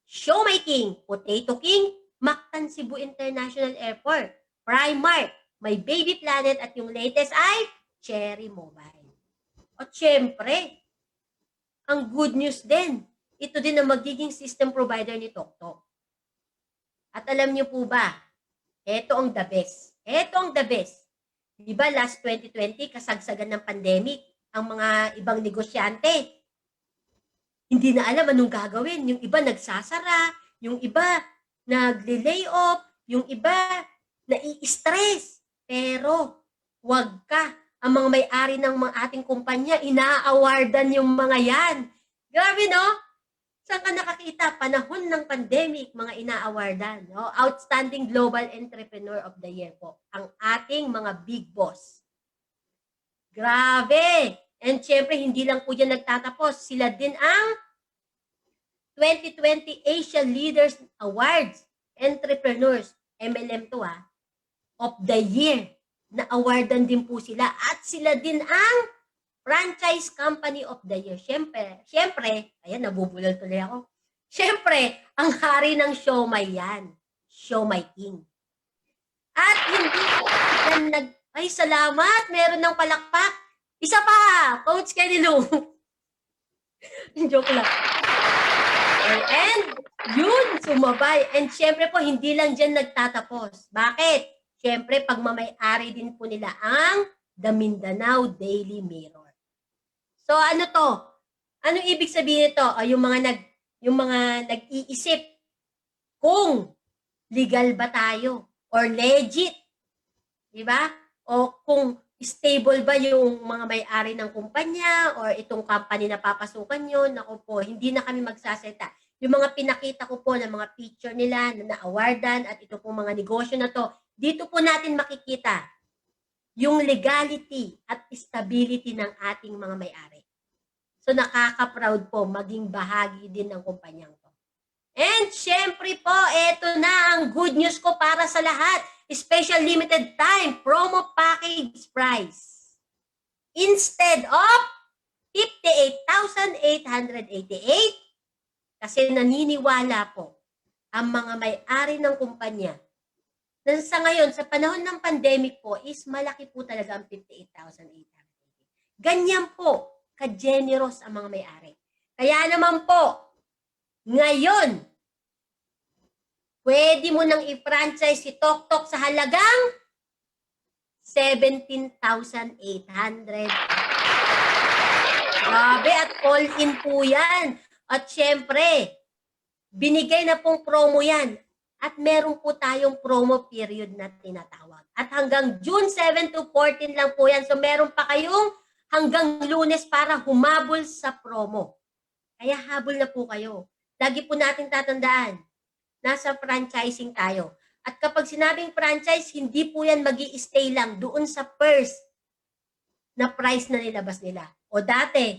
Showmaking, Potato King, Mactan Cebu International Airport, Primark, My Baby Planet, at yung latest ay Cherry Mobile. At syempre, ang good news din, ito din ang magiging system provider ni TokTok. At alam niyo po ba, ito ang the best. Ito ang the best. Di ba last 2020, kasagsagan ng pandemic, ang mga ibang negosyante, hindi na alam anong gagawin. Yung iba nagsasara, yung iba nagle-lay off, yung iba nai-stress. Pero wag ka. Ang mga may-ari ng mga ating kumpanya, ina-awardan yung mga yan. Grabe, no? Saan ka nakakita? Panahon ng pandemic, mga ina-awardan. No? Outstanding Global Entrepreneur of the Year po. Ang ating mga big boss. Grabe! And syempre, hindi lang po yan nagtatapos. Sila din ang 2020 Asia Leaders Awards, Entrepreneurs, MLM to of the Year. Na-awardan din po sila at sila din ang Franchise Company of the Year. Siyempre, ayan, nabubulol tuloy ako. Siyempre, ang hari ng siomai yan. Siomai King. At hindi po yan ay salamat, meron ng palakpak. Isa pa, Coach Kenny Lou. Joke lang. And yun, sumabay. And syempre po, hindi lang dyan nagtatapos. Bakit? Syempre, pagmamay-ari din po nila ang The Mindanao Daily Mirror. So ano to? Ano ibig sabihin nito? Yung mga nag-iisip kung legal ba tayo or legit. Di ba? O kung stable ba yung mga may-ari ng kumpanya or itong company na papasukan nyo. Naku po, hindi na kami magsasalita. Yung mga pinakita ko po ng mga picture nila na na-awardan at ito pong mga negosyo na to, dito po natin makikita yung legality at stability ng ating mga may-ari. So nakaka-proud po maging bahagi din ng kumpanyang to. And syempre po, eto na ang good news ko para sa lahat. Special limited time promo package price. Instead of 58,888, kasi naniniwala po ang mga may-ari ng kumpanya na sa ngayon, sa panahon ng pandemic po, is malaki po talaga ang 58,888. Ganyan po, ka-generous ang mga may-ari. Kaya naman po, ngayon, pwede mo nang i-franchise si Tok sa halagang 17,800. Grabe, at all-in po yan. At syempre, binigay na pong promo yan. At meron po tayong promo period na tinatawag. At hanggang June 7 to 14 lang po yan. So meron pa kayong hanggang Lunes para humabol sa promo. Kaya habol na po kayo. Lagi po nating tatandaan, nasa franchising tayo. At kapag sinabing franchise, hindi po yan magi-stay lang doon sa first na price na nilabas nila. O dati,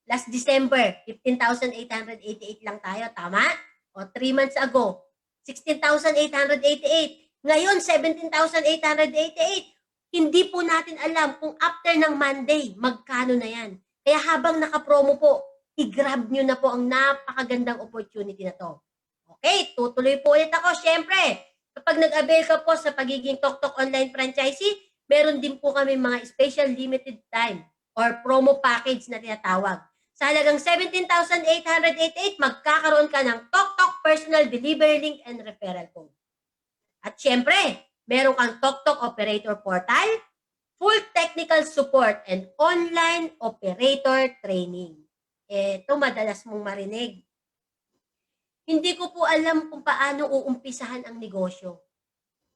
last December, 15,888 lang tayo, tama? O 3 months ago, 16,888. Ngayon, 17,888. Hindi po natin alam kung after ng Monday, magkano na yan. Kaya habang nakapromo po, i-grab nyo na po ang napakagandang opportunity na to. Okay, tutuloy po ulit ako. Siyempre, kapag nag-avail ka po sa pagiging Tok Online Franchisee, meron din po kami mga special limited time or promo package na tinatawag. Sa halagang 17,888, magkakaroon ka ng Tok Personal Delivery Link and Referral Code. At siyempre, meron kang Tok Operator Portal, full technical support, and online operator training. Ito, madalas mong marinig. Hindi ko po alam kung paano uumpisahan ang negosyo.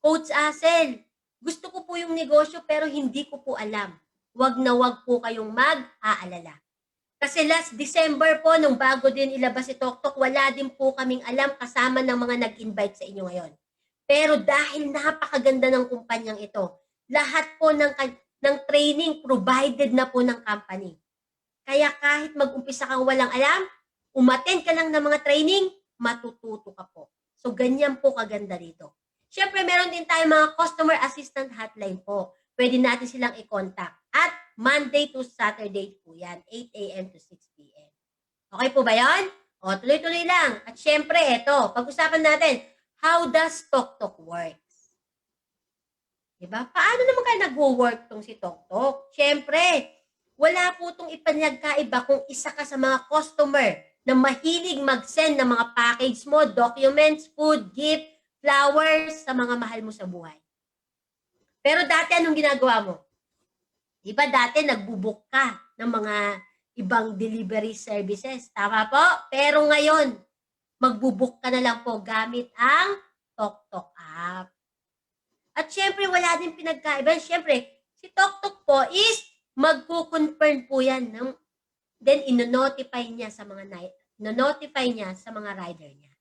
Coach Asel, gusto ko po yung negosyo pero hindi ko po alam. Wag na wag po kayong mag-aalala. Kasi last December po, nung bago din ilabas si Tok, wala din po kaming alam kasama ng mga nag-invite sa inyo ngayon. Pero dahil napakaganda ng kumpanyang ito, lahat po ng training provided na po ng company. Kaya kahit mag-umpisa kang walang alam, umattend ka lang ng mga training, matututo ka po. So ganyan po kaganda dito. Siyempre meron din tayong mga customer assistant hotline po. Pwede natin silang i-contact. At Monday to Saturday po yan, 8 a.m. to 6 p.m. Okay po ba yan? O, tuloy-tuloy lang. At syempre, ito, pag-usapan natin, how does Tok works? Diba? Paano naman kaya nag-work tong si Tok? Syempre, wala po itong ipanyagkaiba kung isa ka sa mga customer na mahilig mag-send ng mga package mo, documents, food, gift, flowers sa mga mahal mo sa buhay. Pero dati anong ginagawa mo? Diba dati nagbubook ka ng mga ibang delivery services. Tama po? Pero ngayon, magbubook ka na lang po gamit ang Tok app. At syempre, wala din pinagkaiba. Syempre, si Tok po is magko-confirm po yan. Then, ino-notify niya sa mga rider niya.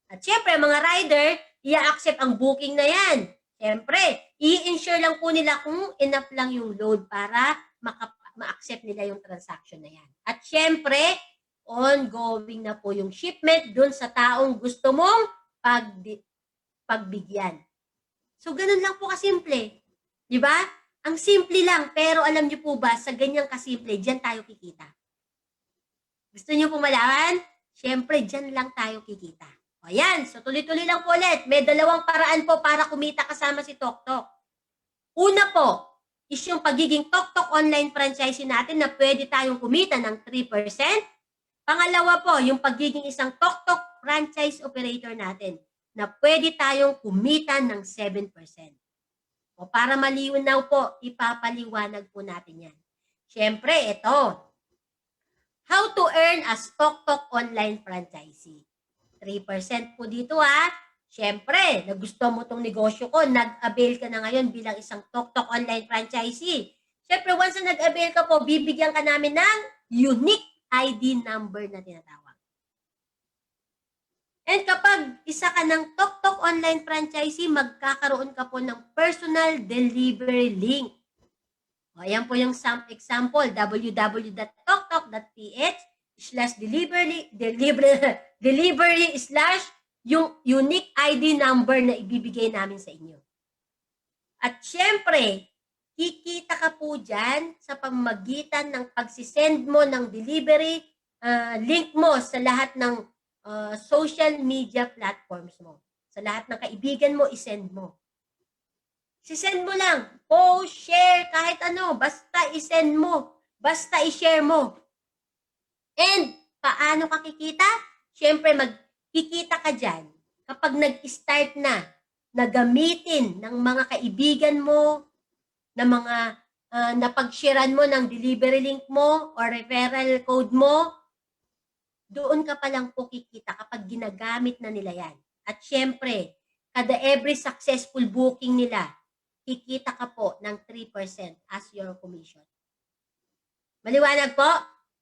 At syempre, mga rider, i-accept ang booking na yan. Siyempre, i-insure lang po nila kung enough lang yung load para ma-accept nila yung transaction na yan. At siyempre, ongoing na po yung shipment dun sa taong gusto mong pagbigyan. So, ganun lang po kasimple. Di ba? Ang simple lang, pero alam niyo po ba, sa ganyang kasimple, diyan tayo kikita. Gusto niyo po malaman? Siyempre, diyan lang tayo kikita. O yan, so tuloy-tuloy lang po ulit. May dalawang paraan po para kumita kasama si TokTok. Una po, is yung pagiging TokTok online franchisee natin na pwede tayong kumita ng 3%. Pangalawa po, yung pagiging isang TokTok franchise operator natin na pwede tayong kumita ng 7%. O para malinaw po, ipapaliwanag po natin yan. Siyempre, ito. How to earn as TokTok online franchisee. 3% po dito ha. Siyempre, nagustuhan mo itong negosyo ko, nag-avail ka na ngayon bilang isang TokTok online franchisee. Siyempre, once na nag-avail ka po, bibigyan ka namin ng unique ID number na tinatawag. And kapag isa ka ng TokTok online franchisee, magkakaroon ka po ng personal delivery link. O, ayan po yung example, www.toktok.ph/delivery/ yung unique ID number na ibibigay namin sa inyo. At syempre, kikita ka po dyan sa pamamagitan ng pagsisend mo ng delivery link mo sa lahat ng social media platforms mo. Sa lahat ng kaibigan mo, isend mo. Sisend mo lang, post, share, kahit ano, basta isend mo, basta i-share mo. And paano ka kikita? Siyempre, magkikita ka dyan kapag nag-start na gamitin ng mga kaibigan mo, na mga napag-sharean mo ng delivery link mo or referral code mo, doon ka pa lang po kikita kapag ginagamit na nila yan. At syempre, kada every successful booking nila, kikita ka po ng 3% as your commission. Maliwanag po?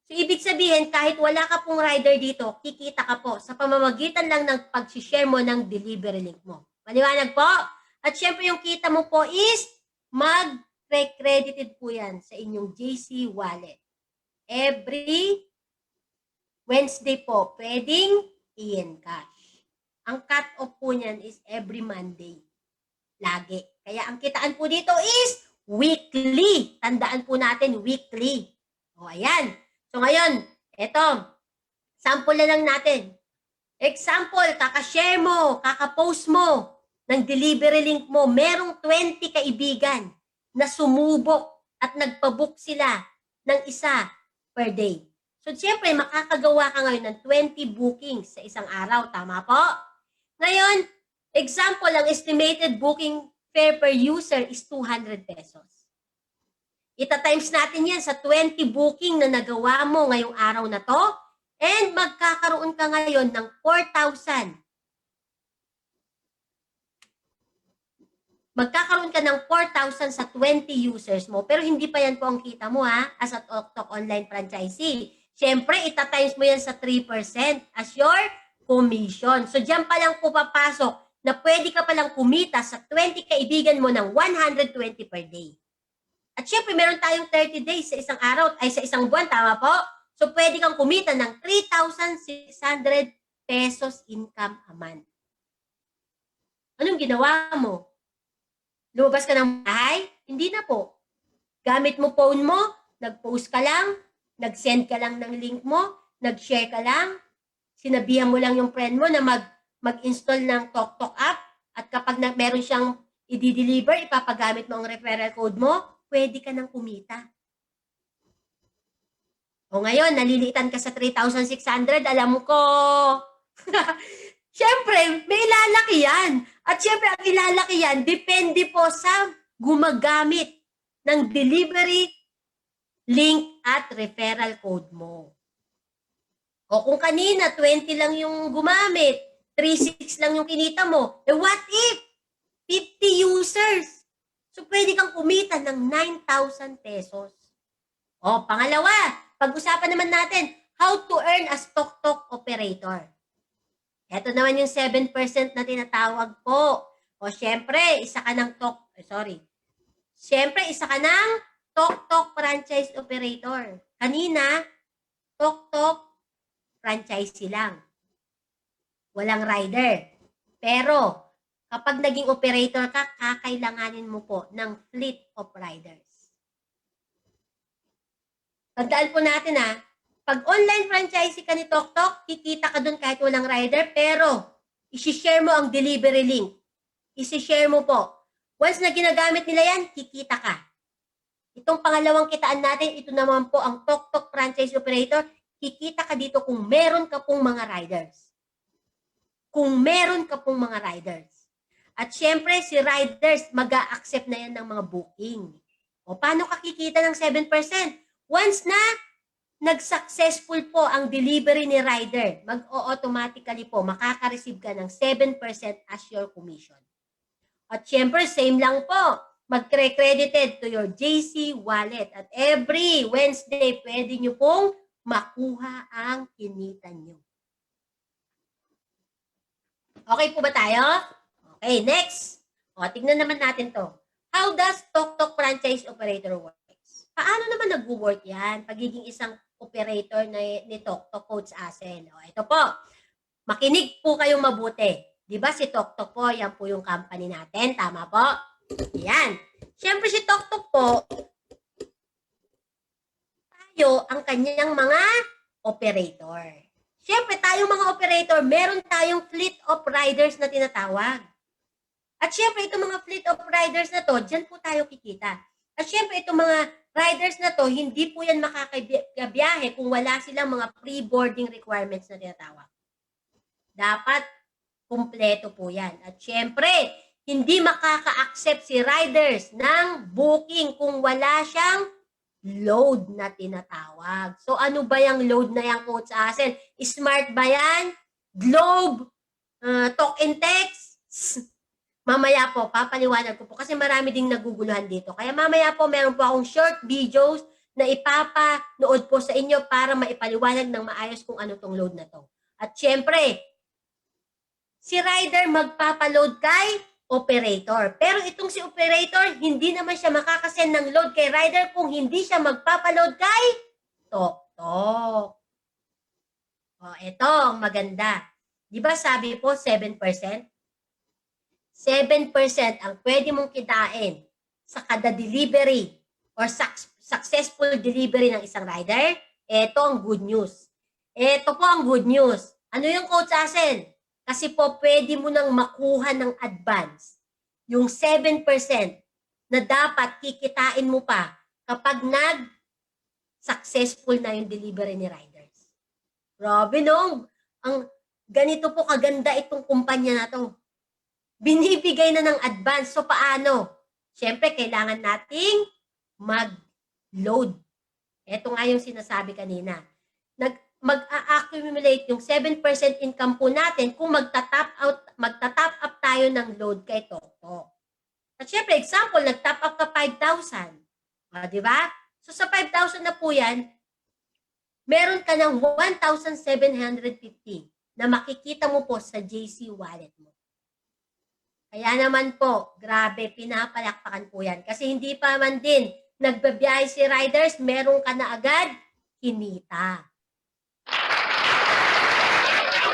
So, ibig sabihin, kahit wala ka pong rider dito, kikita ka po sa pamamagitan lang ng pag-share mo ng delivery link mo. Maliwanag po? At syempre, yung kita mo po is mag-credited po yan sa inyong JC Wallet. Every Wednesday po, pwedeng i-encash. Ang cut-off po niyan is every Monday. Lagi. Kaya ang kitaan po dito is weekly. Tandaan po natin, weekly. O, ayan. So, ngayon, eto, sample na lang natin. Example, kakashare mo, kakapost mo ng delivery link mo. Merong 20 kaibigan na sumubok at nagpabook sila ng isa per day. So, siyempre, makakagawa ka ngayon ng 20 bookings sa isang araw. Tama po? Ngayon, example, ang estimated booking fare per user is 200 pesos. Ita-times natin yan sa 20 booking na nagawa mo ngayong araw na to, and magkakaroon ka ngayon ng 4,000. Magkakaroon ka ng 4,000 sa 20 users mo, pero hindi pa yan po ang kita mo ha, as a TokTok online franchisee. Siyempre, ita-times mo yan sa 3% as your commission. So, dyan pa lang po papasok na pwede ka palang kumita sa 20 kaibigan mo ng 120 per day. At syempre, meron tayong 30 days sa isang araw, ay sa isang buwan, tama po? So, pwede kang kumita ng 3,600 pesos income a month. Anong ginawa mo? Lumabas ka ng bahay? Hindi na po. Gamit mo phone mo, nag-post ka lang, nag-send ka lang ng link mo, nag-share ka lang, sinabihan mo lang yung friend mo na mag-install ng TokTok app, at kapag meron siyang i-deliver, ipapagamit mo ang referral code mo, pwede ka nang kumita. O ngayon, nalilitan ka sa 3,600, alam ko. Siyempre, may ilalaki yan. At siyempre, ang ilalaki yan, depende po sa gumagamit ng delivery link at referral code mo. O kung kanina, 20 lang yung gumamit, 3,600 lang yung kinita mo, eh what if 50 users? So, pwede kang kumita ng 9,000 pesos. O, pangalawa, pag-usapan naman natin, how to earn as TokTok operator. Ito naman yung 7% na tinatawag po. O, syempre, isa ka ng TokTok franchise operator. Kanina, TokTok franchisee lang. Walang rider. Pero, kapag naging operator ka, kakailanganin mo po ng fleet of riders. Tandaan po natin pag online franchisee ka ni TokTok, kikita ka dun kahit walang rider, pero isi-share mo ang delivery link. Isi-share mo po. Once na ginagamit nila yan, kikita ka. Itong pangalawang kitaan natin, ito naman po ang TokTok franchise operator, kikita ka dito kung meron ka pong mga riders. Kung meron ka pong mga riders. At syempre, si riders, mag-a-accept na yan ng mga booking. O paano ka kikita ng 7%? Once na nag-successful po ang delivery ni rider, mag-automatically po, makaka-receive ka ng 7% as your commission. At syempre, same lang po, mag-credited to your JC wallet. At every Wednesday, pwede nyo pong makuha ang kinita nyo. Okay po ba tayo? Okay, next. O, tignan naman natin to. How does TokTok franchise operator works? Paano naman nag-work yan? Pagiging isang operator ni TokTok, Coach Asel. O, ito po. Makinig po kayong mabuti. Di ba si TokTok po, yan po yung company natin. Tama po? Yan. Siyempre si TokTok po, tayo ang kanyang mga operator. Siyempre tayong mga operator, meron tayong fleet of riders na tinatawag. At siyempre itong mga fleet of riders na to, dyan po tayo kikita. At siyempre itong mga riders na to, hindi po yan makakabiyahe kung wala silang mga pre-boarding requirements na tinatawag. Dapat kumpleto po yan. At syempre, hindi makaka-accept si riders ng booking kung wala siyang load na tinatawag. So ano ba yung load na yan, Coach Asel? Smart ba yan? Globe? Talk and text? Mamaya po, papaliwanag ko po kasi marami ding naguguluhan dito. Kaya mamaya po, meron po akong short videos na ipapanood po sa inyo para maipaliwanag ng maayos kung ano tong load na to. At syempre, si rider magpapaload kay operator. Pero itong si operator, hindi naman siya makakasend ng load kay rider kung hindi siya magpapaload kay TokTok. O, ito ang maganda. Di ba sabi po 7%? 7% ang pwede mong kitain sa kada delivery or successful delivery ng isang rider. Ito ang good news. Ito po ang good news. Ano yung, Coach Asel? Kasi po pwede mo nang makuha ng advance yung 7% na dapat kikitain mo pa kapag nag-successful na yung delivery ni riders. Grabe no? Ang ganito po kaganda itong kumpanya na to. Binibigay na ng advance. So paano? Siyempre, kailangan nating mag-load. Ito nga yung sinasabi kanina. Mag-accumulate yung 7% income po natin kung magta-top up tayo ng load kay TokTok. At syempre, example, nag-top up ka 5,000. Di ba? So sa 5,000 na po yan, meron ka ng 1,750 na makikita mo po sa JC wallet mo. Kaya naman po, grabe, pinapalakpakan po yan. Kasi hindi pa man din nagbabiyahe si riders, meron ka na agad kinita.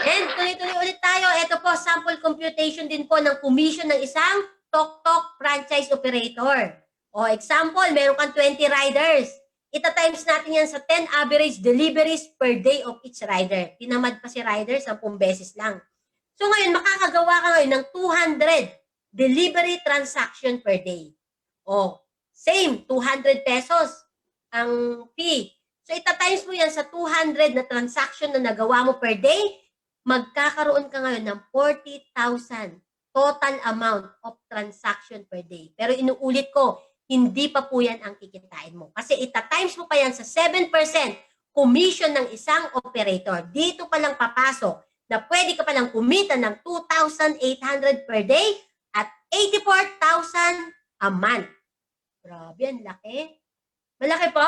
And tuloy-tuloy ulit tayo. Ito po, sample computation din po ng commission ng isang TokTok franchise operator. O example, meron kang 20 riders. Ita-times natin yan sa 10 average deliveries per day of each rider. Tinamad pa si rider, 10 beses lang. So ngayon, makakagawa ka ngayon ng 200 delivery transaction per day. O, same, 200 pesos ang fee. So ita-times mo yan sa 200 na transaction na nagawa mo per day, magkakaroon ka ngayon ng 40,000 total amount of transaction per day. Pero inuulit ko, hindi pa po yan ang kikitain mo. Kasi ita-times mo pa yan sa 7% commission ng isang operator. Dito pa lang papasok na pwede ka palang kumita ng 2,800 per day at 84,000 a month. Grabe, ang laki. Malaki po.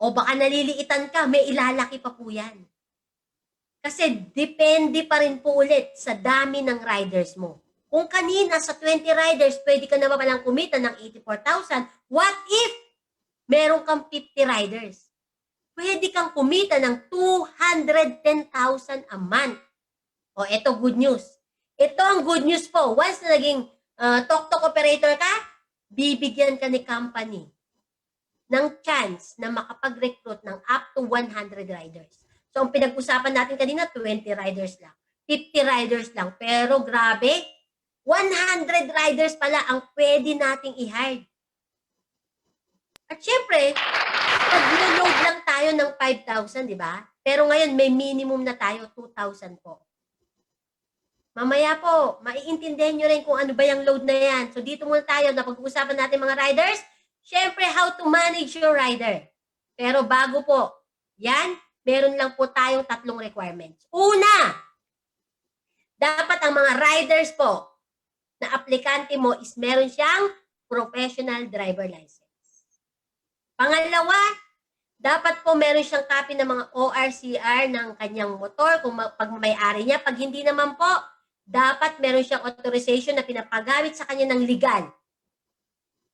O baka naliliitan ka, may ilalaki pa po yan. Kasi depende pa rin po ulit sa dami ng riders mo. Kung kanina sa 20 riders, pwede ka na ba palang kumita ng 84,000, what if meron kang 50 riders? pwede kang kumita ng 210,000 a month. O, ito good news. Ito ang good news po. Once na naging tok-tok operator ka, bibigyan ka ni company ng chance na makapag-recruit ng up to 100 riders. So, ang pinag-usapan natin kanina, 20 riders lang. 50 riders lang. Pero grabe, 100 riders pala ang pwede nating i-hire. At syempre, nag-load lang tayo ng 5,000, di ba? Pero ngayon, may minimum na tayo, 2,000 po. Mamaya po, maiintindihan nyo rin kung ano ba yung load na yan. So dito muna tayo, napag-uusapan natin mga riders. Syempre, how to manage your rider. Pero bago po, yan, meron lang po tayong 3 requirements. Una, dapat ang mga riders po na aplikante mo is meron siyang professional driver license. Pangalawa, dapat po meron siyang copy ng mga ORCR ng kanyang motor kung pag may-ari niya. Pag hindi naman po, dapat meron siyang authorization na pinapagamit sa kanya ng legal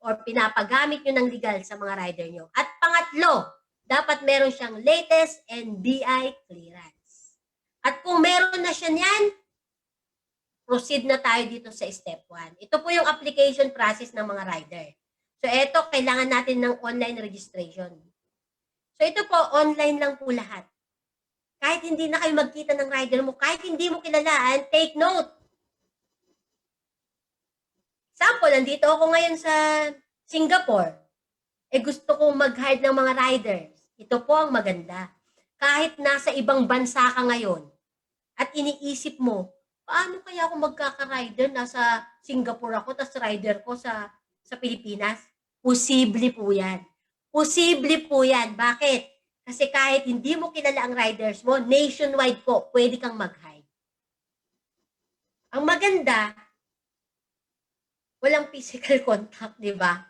or pinapagamit nyo ng legal sa mga rider nyo. At pangatlo, dapat meron siyang latest NBI clearance. At kung meron na siya niyan, proceed na tayo dito sa step 1. Ito po yung application process ng mga rider. So ito, kailangan natin ng online registration. So ito po, online lang po lahat. Kahit hindi na kayo magkita ng rider mo, kahit hindi mo kilalaan, take note. Sample, nandito ako ngayon sa Singapore. Gusto kong mag-hire ng mga riders. Ito po ang maganda. Kahit nasa ibang bansa ka ngayon at iniisip mo, paano kaya ako magkaka-rider? Nasa Singapore ako, tas rider ko sa Pilipinas? Posible po yan. Posible po yan. Bakit? Kasi kahit hindi mo kilala ang riders mo, nationwide po, pwede kang mag-hire. Ang maganda, walang physical contact, di ba?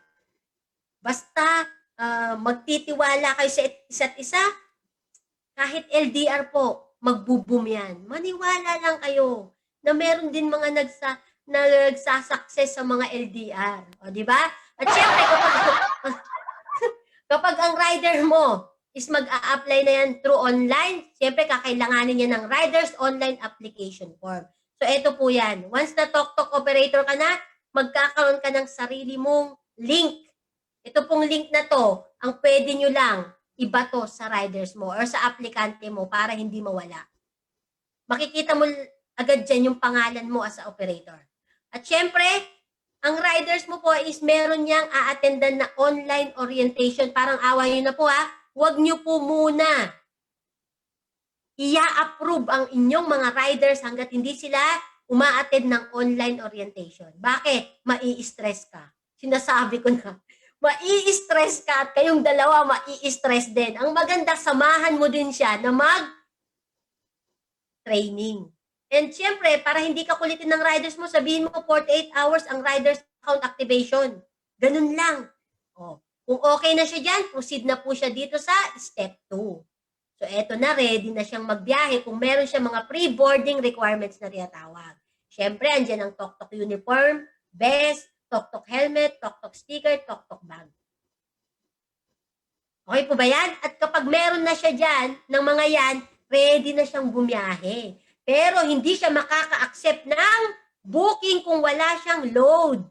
Basta magtitiwala kayo sa isa't isa, kahit LDR po, magbo-boom yan. Maniwala lang kayo na meron din mga nagsasucess sa mga LDR. O, di ba? At syempre, kapag ang rider mo is mag-a-apply na yan through online, syempre kakailanganin niya ng Riders Online Application Form. So ito po yan. Once na tok-tok operator ka na, magkakaroon ka ng sarili mong link. Ito pong link na to, ang pwede nyo lang ibato sa riders mo or sa aplikante mo para hindi mawala. Makikita mo agad dyan yung pangalan mo as a operator. At syempre, ang riders mo po is meron niyang a-attendan na online orientation. Parang awa nyo na po ha. Huwag nyo po muna i-approve ang inyong mga riders hanggat hindi sila uma-attend ng online orientation. Bakit? Mai-stress ka. Sinasabi ko na, mai-stress ka at kayong dalawa mai-stress din. Ang maganda, samahan mo din siya na mag-training. And syempre, para hindi ka kulitin ng riders mo, sabihin mo 48 hours ang riders account activation. Ganun lang. O, kung okay na siya dyan, proceed na po siya dito sa step 2. So, eto na, ready na siyang magbiyahe kung meron siya mga pre-boarding requirements na tinatawag. Syempre, andyan ang tok-tok uniform, vest, tok-tok helmet, tok-tok sticker, tok-tok bag. Okay po ba yan? At kapag meron na siya dyan, ng mga yan, ready na siyang bumiyahe. Pero hindi siya makaka-accept ng booking kung wala siyang load.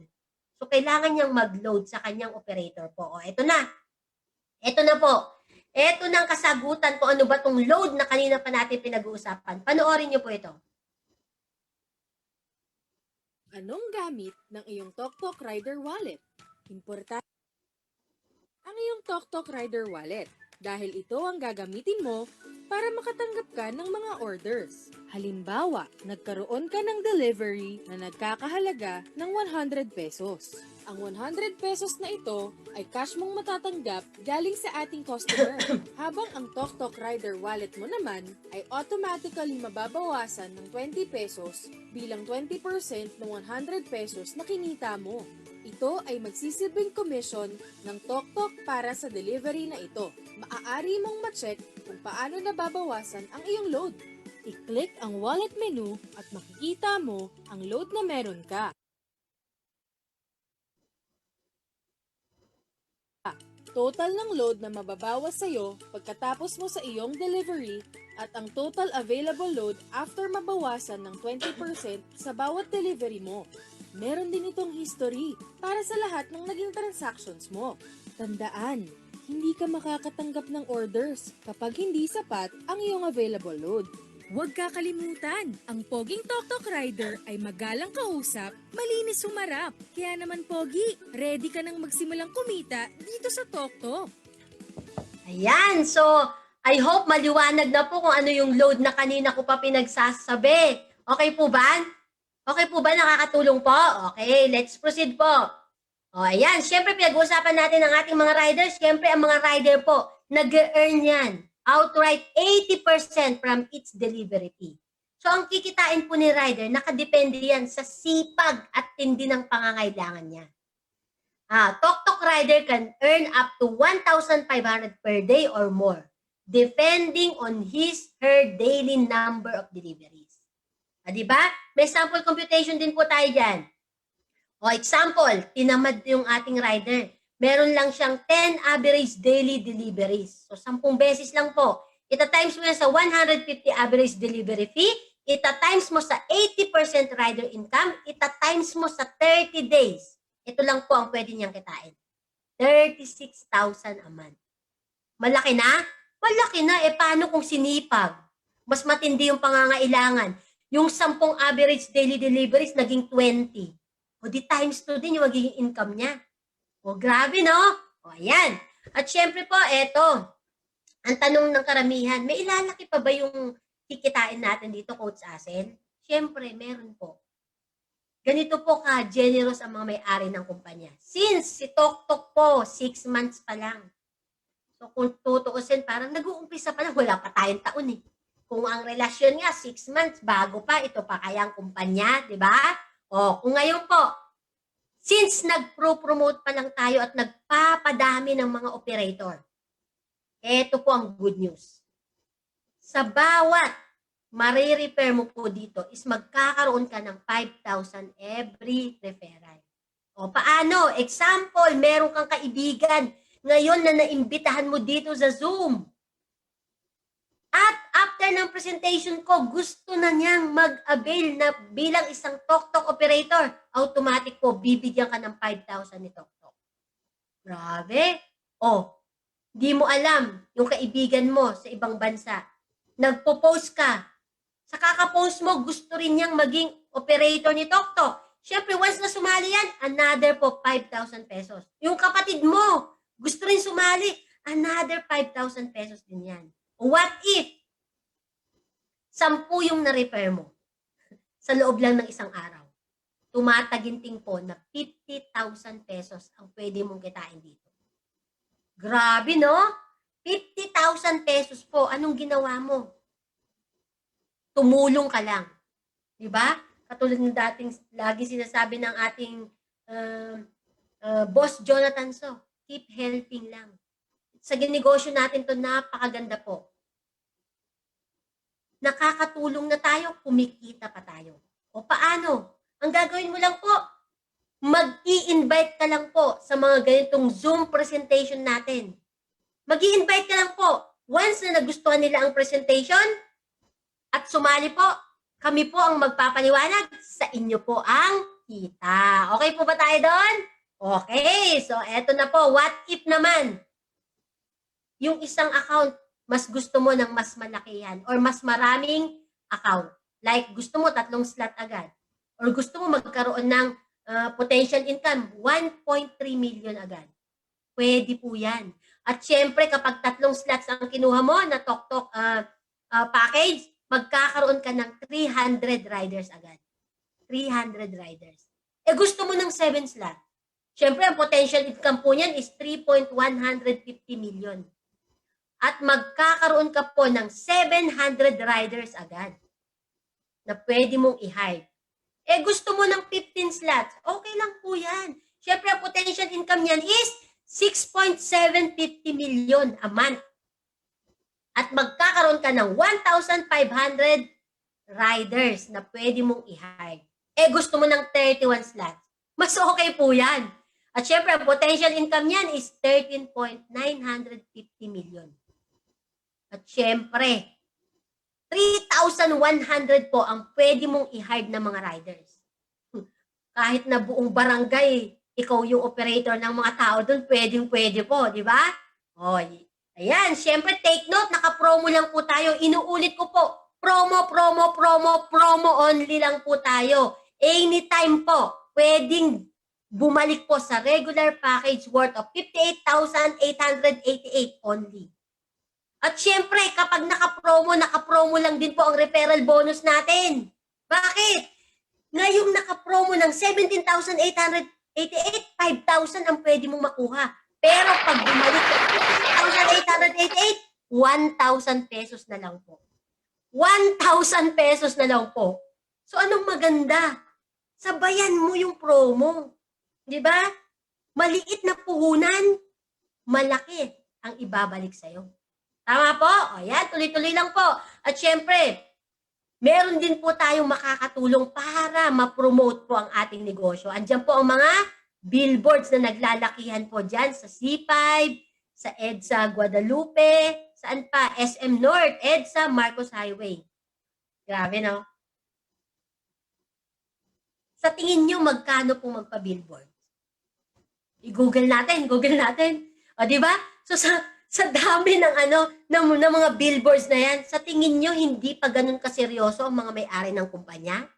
So, kailangan niyang mag-load sa kanyang operator po. O, eto na. Eto na po. Eto nang kasagutan kung ano ba tong load na kanina pa natin pinag-uusapan. Panoorin niyo po ito. Anong gamit ng iyong TokTok Rider Wallet? Importante ang iyong TokTok Rider Wallet dahil ito ang gagamitin mo para makatanggap ka ng mga orders. Halimbawa, nagkaroon ka ng delivery na nagkakahalaga ng 100 pesos. Ang 100 pesos na ito ay cash mong matatanggap galing sa ating customer. Habang ang TokTok Rider Wallet mo naman ay automatically mababawasan ng 20 pesos bilang 20% ng 100 pesos na kinita mo. Ito ay magsisilbing komisyon ng TokTok para sa delivery na ito. Maaari mong ma-check kung paano nababawasan ang iyong load. I-click ang wallet menu at makikita mo ang load na meron ka. total ng load na mababawas sa'yo pagkatapos mo sa iyong delivery at ang total available load after mabawasan ng 20% sa bawat delivery mo. Meron din itong history para sa lahat ng naging transactions mo. Tandaan, hindi ka makakatanggap ng orders kapag hindi sapat ang iyong available load. Huwag kakalimutan, ang Poging Tok-Tok Rider ay magalang kausap, malinis humarap. Kaya naman Pogi, ready ka nang magsimulang kumita dito sa Tok-Tok. Ayan, so I hope maliwanag na po kung ano yung load na kanina ko pa pinagsasabi. Okay po ba? Okay po ba? Nakakatulong po? Okay, let's proceed po. O, ayan, syempre pinag-uusapan natin ang ating mga riders. Syempre ang mga rider po, nag-earn yan outright 80% from its delivery fee. So ang kikitain po ni rider, nakadepende yan sa sipag at tindi ng pangangailangan niya. Tok-Tok rider can earn up to 1,500 per day or more, depending on her daily number of deliveries. Diba? May sample computation din po tayo dyan. O example, tinamad yung ating rider. Meron lang siyang 10 average daily deliveries. So 10 beses lang po. Ita-times mo yan sa 150 average delivery fee. Ita-times mo sa 80% rider income. Ita-times mo sa 30 days. Ito lang po ang pwede niyang kitain. 36,000 a month. Malaki na? Malaki na. Paano kung sinipag? Mas matindi yung pangangailangan. Yung 10 average daily deliveries naging 20. O di times 2 din yung magiging income niya. O grabe no? O ayan. At syempre po, eto. Ang tanong ng karamihan, may ilalaki pa ba yung kikitain natin dito, Coach Asel? Syempre, meron po. Ganito po ka-generous ang mga may-ari ng kumpanya. Since si Tok-Tok po, 6 months pa lang. So kung tutuusin, parang nag-uumpisa pa lang, wala pa tayong taon eh. Kung ang relasyon nga, 6 months, bago pa, ito pa kaya ang kumpanya, di ba? O, kung ngayon po, since nag-promote pa lang tayo at nagpapadami ng mga operator, ito po ang good news. Sa bawat marirepair mo po dito is magkakaroon ka ng 5,000 every referral. O paano? Example, meron kang kaibigan ngayon na naimbitahan mo dito sa Zoom. At after ng presentation ko, gusto na niyang mag-avail na bilang isang Tok-Tok operator. Automatic po, bibigyan ka ng 5,000 ni Tok-Tok. Grabe. O, di mo alam yung kaibigan mo sa ibang bansa. Nagpo-post ka. Sa kaka-post mo, gusto rin niyang maging operator ni Tok-Tok. Siyempre, once na sumali yan, another po 5,000 pesos. Yung kapatid mo, gusto rin sumali, another 5,000 pesos din yan. What if 10 yung na-repair mo sa loob lang ng isang araw? Tumataginting po na 50,000 pesos ang pwede mong kitain dito. Grabe, no? 50,000 pesos po. Anong ginawa mo? Tumulong ka lang. Diba? Katulad ng dating lagi sinasabi ng ating boss Jonathan So, keep helping lang. Sa ginegosyo natin to napakaganda po. Nakakatulong na tayo, kumikita pa tayo. O paano? Ang gagawin mo lang po, mag-i-invite ka lang po sa mga ganitong Zoom presentation natin. Mag-i-invite ka lang po. Once na nagustuhan nila ang presentation at sumali po, kami po ang magpapaliwanag, sa inyo po ang kita. Okay po ba tayo doon? Okay, so eto na po. What if naman? Yung isang account, mas gusto mo ng mas malakihan or mas maraming account. Like gusto mo 3 slot agad. Or gusto mo magkaroon ng potential income, 1.3 million agad. Pwede po yan. At syempre, kapag 3 slots ang kinuha mo na Tok-Tok package, magkakaroon ka ng 300 riders agad. 300 riders. Gusto mo ng 7 slot. Syempre, ang potential income po niyan is 3.150 million. At magkakaroon ka po ng 700 riders agad na pwede mong i-hire. Gusto mo ng 15 slots, okay lang po yan. Siyempre, ang potential income niyan is 6.750 million a month. At magkakaroon ka ng 1,500 riders na pwede mong i-hire. Gusto mo ng 31 slots, mas okay po yan. At syempre, ang potential income niyan is 13.950 million. At syempre, 3,100 po ang pwede mong i-hire ng mga riders. Kahit na buong barangay, ikaw yung operator ng mga tao doon, pwedeng-pwede po, di ba? O, ayan, syempre take note, naka-promo lang po tayo. Inuulit ko po, promo only lang po tayo. Anytime po, pwedeng bumalik po sa regular package worth of 58,888 only. At syempre, kapag naka-promo lang din po ang referral bonus natin. Bakit? Ngayong naka-promo ng 17,888, 5,000 ang pwede mong makuha. Pero pag bumalik sa 58,888, 1,000 pesos na lang po. 1,000 pesos na lang po. So anong maganda? Sabayan mo yung promo. Di ba? Maliit na puhunan, malaki ang ibabalik sa'yo. Tama po? O yan, tuloy-tuloy lang po. At syempre, meron din po tayong makakatulong para ma-promote po ang ating negosyo. Andiyan po ang mga billboards na naglalakihan po dyan sa C5, sa EDSA Guadalupe, saan pa? SM North, EDSA Marcos Highway. Grabe, no? Sa tingin nyo, magkano po magpa-billboard? I-google natin. O, di ba? So, sa dami ng mga billboards na yan, sa tingin nyo, hindi pa ganun kaseryoso ang mga may-ari ng kumpanya?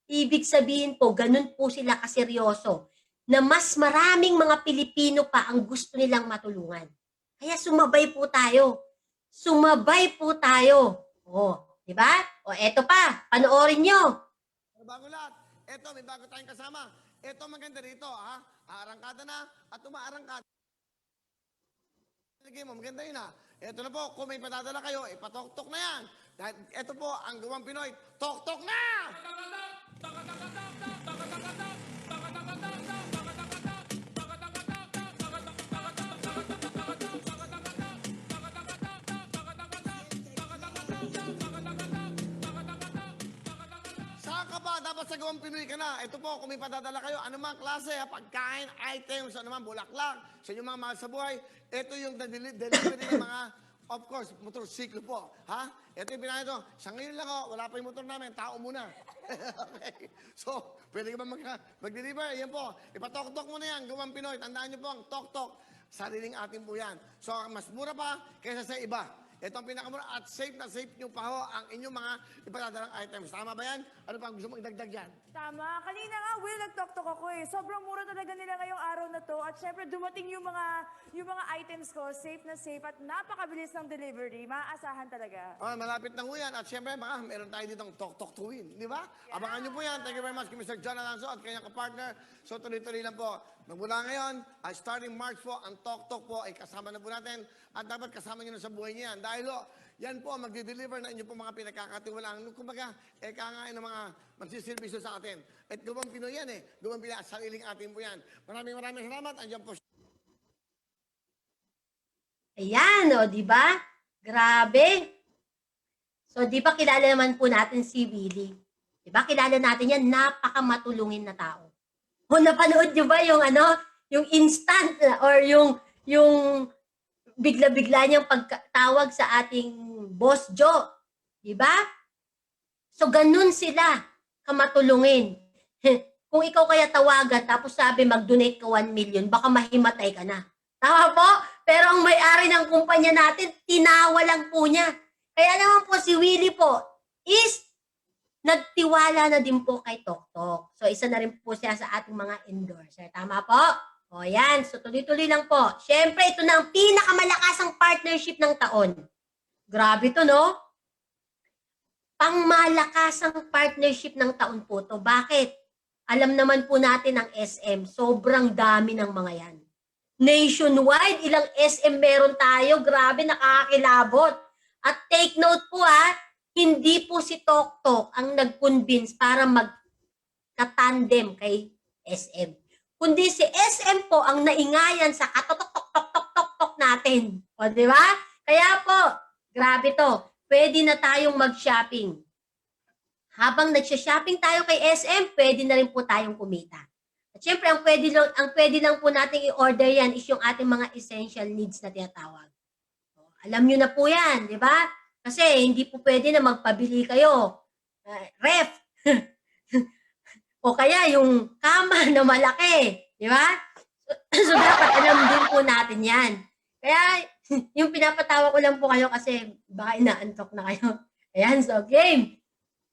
Ibig sabihin po, ganun po sila kaseryoso na mas maraming mga Pilipino pa ang gusto nilang matulungan. Kaya sumabay po tayo. O, di ba? O, eto pa, panoorin nyo. Bago lahat, eto, may bago tayong kasama. Eto maganda rito, ha? Aarangkada na at umaarangkada. Mo, maganda yun, ha? Eto na po, kung may padadala kayo, ipatok-tok na yan. Dahil eto po, ang Gawang Pinoy, tok-tok na! Saan ka ba? Dapat sa Gawang Pinoy ka na. Ito po, kung may padadala kayo, anumang klase, pagkain, items, anumang bulaklak, sa inyong mga mahal sa buhay, ito yung delivery ng mga, of course, motorsiklo po. Ha? Ito yung pinakita ito. Sa ngayon lang, wala pa yung motor namin, tao muna. Okay. So, pwede ka ba mag-deliver? Yan po. Ipatok-tok mo na yan, Gawang Pinoy. Tandaan niyo po, ang tok-tok, sariling atin po yan. So, mas mura pa kaysa sa iba. Ito ang pinakamura at safe na safe nyo pa ho ang inyong mga ipadadalang items. Tama ba yan? Ano pa gusto mong idagdag yan? Tama. Kanina nga, Will, nag-tok-tok ako eh. Sobrang mura talaga nila ngayong araw na to. At syempre, dumating yung mga items ko, safe na safe at napakabilis ng delivery. Maaasahan talaga. Oh, malapit na ho yan. At syempre, baka meron tayo ditong tok-tok to win. Di ba? Abangan nyo po yan. Thank you very much kay Mr. John Alonso at kanyang kapartner. So, tuloy-tuloy lang po. Magmula ngayon, starting March po, ang tok-tok po ay kasama na po natin. At dapat kasama nyo na sa buhay niya. Dahil yan po ang magde-deliver na inyo po mga pinagkakatiwalaan. Kumbaga, kangain ng mga magsiservisyo sa atin. At Gawang Pinoy yan eh. Gawang Pinoy, sariling atin po yan. Maraming salamat. Andiyan po. Ayan, o, di ba? Grabe. So, di ba kilala naman po natin si Willie? Di ba? Kilala natin yan, napakamatulungin na tao. O, napanood nyo ba yung yung instant or yung bigla-bigla niyang pagtawag sa ating Boss Joe? Di ba? So, ganun sila kamatulungin. Kung ikaw kaya tawagan tapos sabi mag-donate ka 1 million, baka mahimatay ka na. Tama po? Pero ang may-ari ng kumpanya natin, tinawa lang po niya. Kaya naman po si Willie po is nagtiwala na din po kay Tok-Tok. So isa na rin po siya sa ating mga endorser. Tama po? O yan, so tuloy-tuloy lang po. Siyempre, ito na ang pinakamalakasang partnership ng taon. Grabe to, no? Pangmalakasang partnership ng taon po to. Bakit? Alam naman po natin ang SM, sobrang dami ng mga yan. Nationwide, ilang SM meron tayo. Grabe, nakakakilabot. At take note po hindi po si Tok-Tok ang nag-convince para magka-tandem kay SM. Kundi si SM po ang naingayan sa katotok-tok-tok-tok-tok natin. O, di ba? Kaya po, grabe to. Pwede na tayong mag-shopping. Habang nagsha-shopping tayo kay SM, pwede na rin po tayong kumita. At syempre, ang pwede lang po nating i-order yan is yung ating mga essential needs na tinatawag. Alam nyo na po yan, di ba? Kasi hindi po pwede na magpabili kayo. Ref. O kaya yung kama na malaki. Di ba? So dapat alam din po natin yan. Kaya yung pinapatawa ko lang po kayo kasi baka inaantok na kayo. Ayan, so game.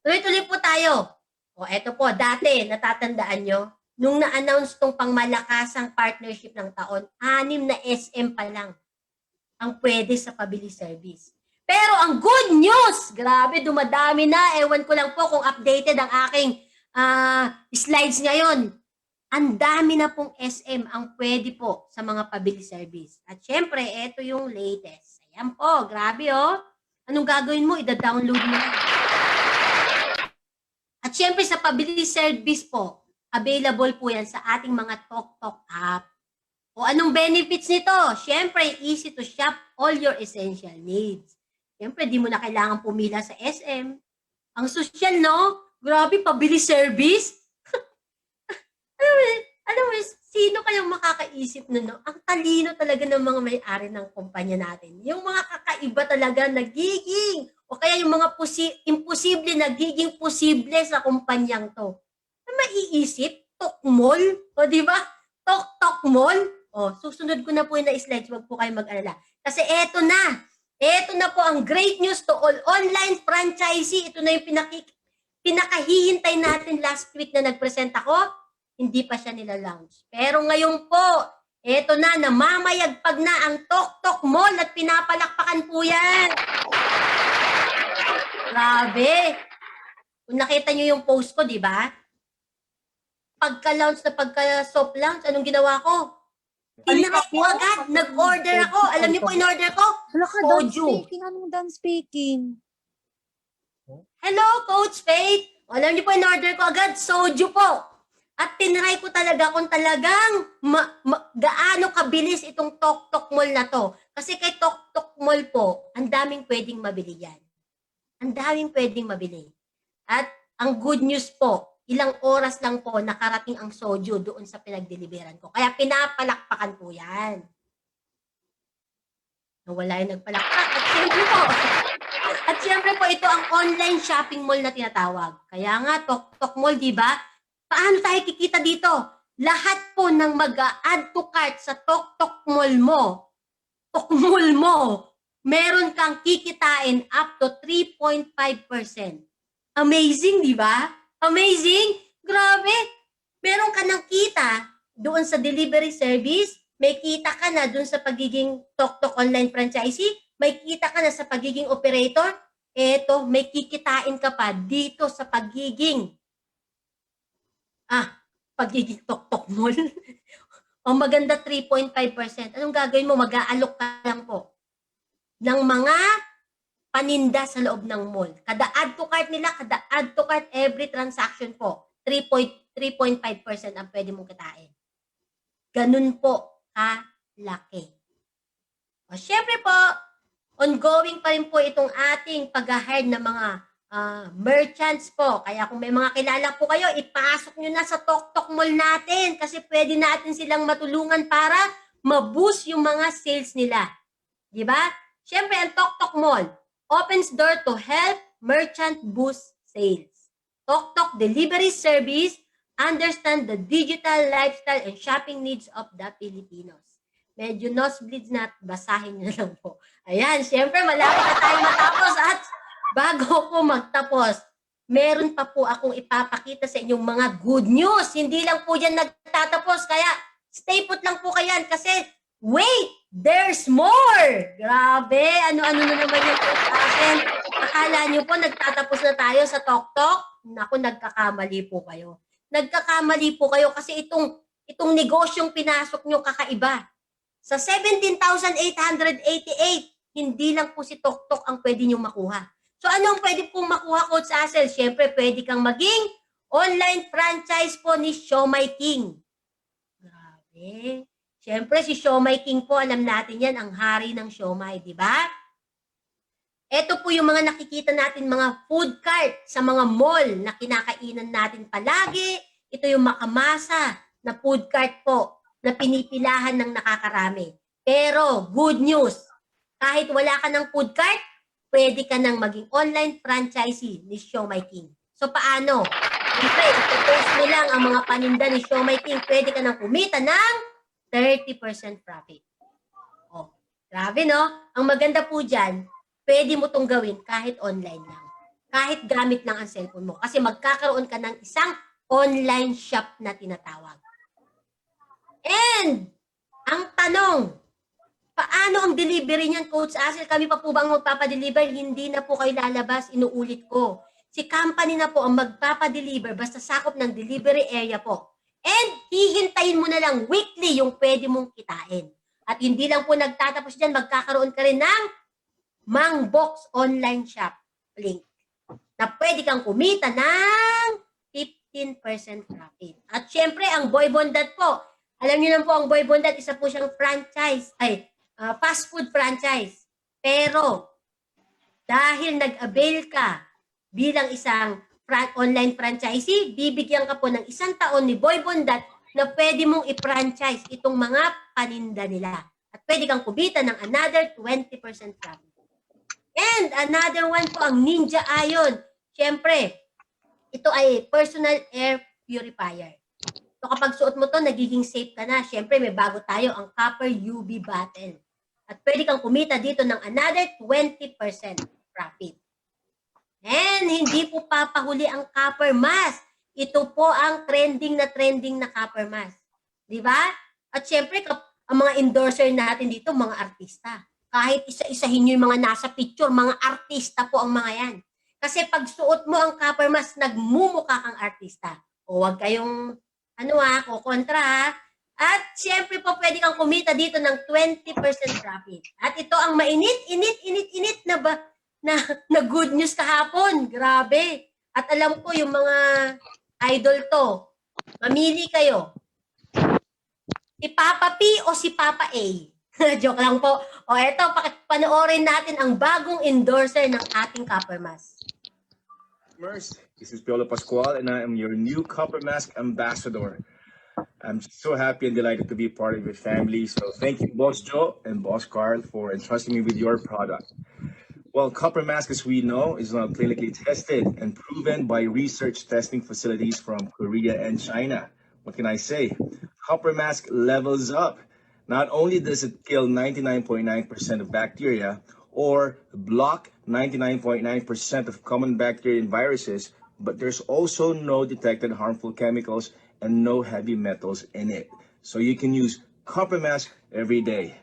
Tuloy-tuloy po tayo. O eto po, dati, natatandaan nyo, nung na-announce tong pangmalakasang partnership ng taon, 6 na SM pa lang ang pwede sa pabili service. Pero ang good news, grabe, dumadami na. Ewan ko lang po kung updated ang aking slides ngayon. Ang dami na pong SM ang pwede po sa mga pabili service. At syempre, ito yung latest. Ayan po, grabe oh. Anong gagawin mo? Ida-download mo. At syempre sa pabili service po, available po yan sa ating mga TokTok app. O anong benefits nito? Syempre, easy to shop all your essential needs. Syempre, di mo na kailangan pumila sa SM. Ang social, no? Grabe, pabili service. Alam mo, sino kayang makakaisip na, no? Ang talino talaga ng mga may-ari ng kumpanya natin. Yung mga kakaiba talaga nagiging, o kaya yung mga imposible nagiging posible sa kumpanyang to. Na maiisip, Tokmol, o di ba? Tokmol. O, susunod ko na po yung na-slides, wag po kayo mag-alala. Kasi eto na. Eto na po ang great news to all online franchisee. Ito na yung pinakahihintay natin last week na nag-present ako. Hindi pa siya nila-launch. Pero ngayon po, eto na, namamayagpag na ang Tok Mall at pinapalakpakan po yan. Grabe. Kung nakita nyo yung post ko, di ba? Pagka-launch na pagka-soft launch, anong ginawa ko? Tinry ko agad. Nag-order ako. Alam niyo po in-order ko? Wala ka done Soju. speaking. Anong done speaking? Hello, Coach Faith. Alam niyo po in-order ko agad? Soju po. At tinry ko talaga kung talagang gaano kabilis itong Tok Mall na to. Kasi kay Tok Mall po, ang daming pwedeng mabili yan. Ang daming pwedeng mabili. At ang good news po, ilang oras lang po nakarating ang soju doon sa pinagdeliveran ko. Kaya pinapalakpakan po yan. Nawala yung nagpalakpak. At siyempre po, ito ang online shopping mall na tinatawag. Kaya nga, Tok Mall, di ba? Paano tayo kikita dito? Lahat po ng mag-add to cart sa Tok Mall mo, meron kang kikitain up to 3.5%. Amazing, di ba? Amazing? Grabe. Meron ka ng kita doon sa delivery service, may kita ka na doon sa pagiging Tok online franchisee, may kita ka na sa pagiging operator, eto, may kikitain ka pa dito sa pagiging Tok Mall. O maganda 3.5%. Anong gagawin mo? Mag-aalok ka lang po ng mga paninda sa loob ng mall. Kada add to cart nila, kada add to cart every transaction po, 3.5% ang pwede mong kitain. Ganun po kalaki. O syempre po, ongoing pa rin po itong ating pag-hire ng mga merchants po. Kaya kung may mga kilala po kayo, ipasok nyo na sa Tok Mall natin kasi pwede natin silang matulungan para ma-boost yung mga sales nila. Di ba? Syempre, ang Tok Mall opens door to help merchant boost sales. Tok Delivery Service understand the digital lifestyle and shopping needs of the Filipinos. Medyo nosebleeds na, basahin nyo lang po. Ayan, syempre, malapit na tayo matapos at bago ko magtapos, meron pa po akong ipapakita sa inyong mga good news. Hindi lang po yan nagtatapos, kaya stay put lang po kayan kasi wait, there's more! Grabe, ano-ano na naman yung akin. Akala nyo po nagtatapos na tayo sa Tok? Naku, nagkakamali po kayo. Nagkakamali po kayo kasi itong negosyong pinasok nyo kakaiba. Sa 17,888, hindi lang po si Tok ang pwede nyo makuha. So anong pwede pong makuha, Coach Asel? Siyempre, pwede kang maging online franchise po ni Siomai King. Grabe. Siyempre, si Siomai King po, alam natin yan, ang hari ng siomai, di ba? Ito po yung mga nakikita natin, mga food cart sa mga mall na kinakainan natin palagi. Ito yung makamasa na food cart po na pinipilahan ng nakakarami. Pero good news, kahit wala ka ng food cart, pwede ka nang maging online franchisee ni Siomai King. So paano? Siyempre, i-post mo lang ang mga paninda ni Siomai King, pwede ka nang kumita ng 30% profit. Oh, grabe no? Ang maganda po dyan, pwede mo tong gawin kahit online lang. Kahit gamit lang ang cellphone mo. Kasi magkakaroon ka ng isang online shop na tinatawag. And, ang tanong, paano ang delivery niyan, Coach Asel? Kami pa po bang magpapadeliver? Hindi na po kayo lalabas, inuulit ko. Si company na po ang magpapadeliver basta sakop ng delivery area po. And hihintayin mo na lang weekly yung pwede mong kitain. At hindi lang po nagtatapos dyan, magkakaroon ka rin ng Mangbox online shop link na pwede kang kumita ng 15% profit. At syempre, ang Boy Bondat po, alam niyo na po, ang Boy Bondat, isa po siyang franchise, fast food franchise. Pero, dahil nag-avail ka bilang isang online franchisee, bibigyan ka po ng 1 taon ni Boy Bondat na pwede mong i-franchise itong mga paninda nila. At pwede kang kumita ng another 20% profit. And another one po ang Ninja Ion. Siyempre, ito ay personal air purifier. So kapag suot mo to, nagiging safe ka na. Siyempre, may bago tayo, ang copper UV bottle. At pwede kang kumita dito ng another 20% profit. And hindi po papahuli ang copper mask. Ito po ang trending na copper mask. Di ba? At siyempre, ang mga endorser natin dito, mga artista. Kahit isa-isahin nyo yung mga nasa picture, mga artista po ang mga yan. Kasi pag suot mo ang copper mask, nagmumukha kang artista. O wag kayong, kukontra. At siyempre po, pwede kang kumita dito ng 20% profit. At ito ang mainit na good news kahapon. Grabe. At alam ko, yung mga idol to, mamili kayo. Si Papa P o si Papa A? Joke lang po. O eto, panoorin natin ang bagong endorser ng ating copper mask. This is Piolo Pascual and I am your new Copper Mask ambassador. I'm so happy and delighted to be part of your family. So thank you, Boss Joe and Boss Carl, for entrusting me with your product. Well, Copper Mask, as we know, is now clinically tested and proven by research testing facilities from Korea and China. What can I say? Copper Mask levels up. Not only does it kill 99.9% of bacteria or block 99.9% of common bacteria and viruses, but there's also no detected harmful chemicals and no heavy metals in it. So you can use Copper Mask every day.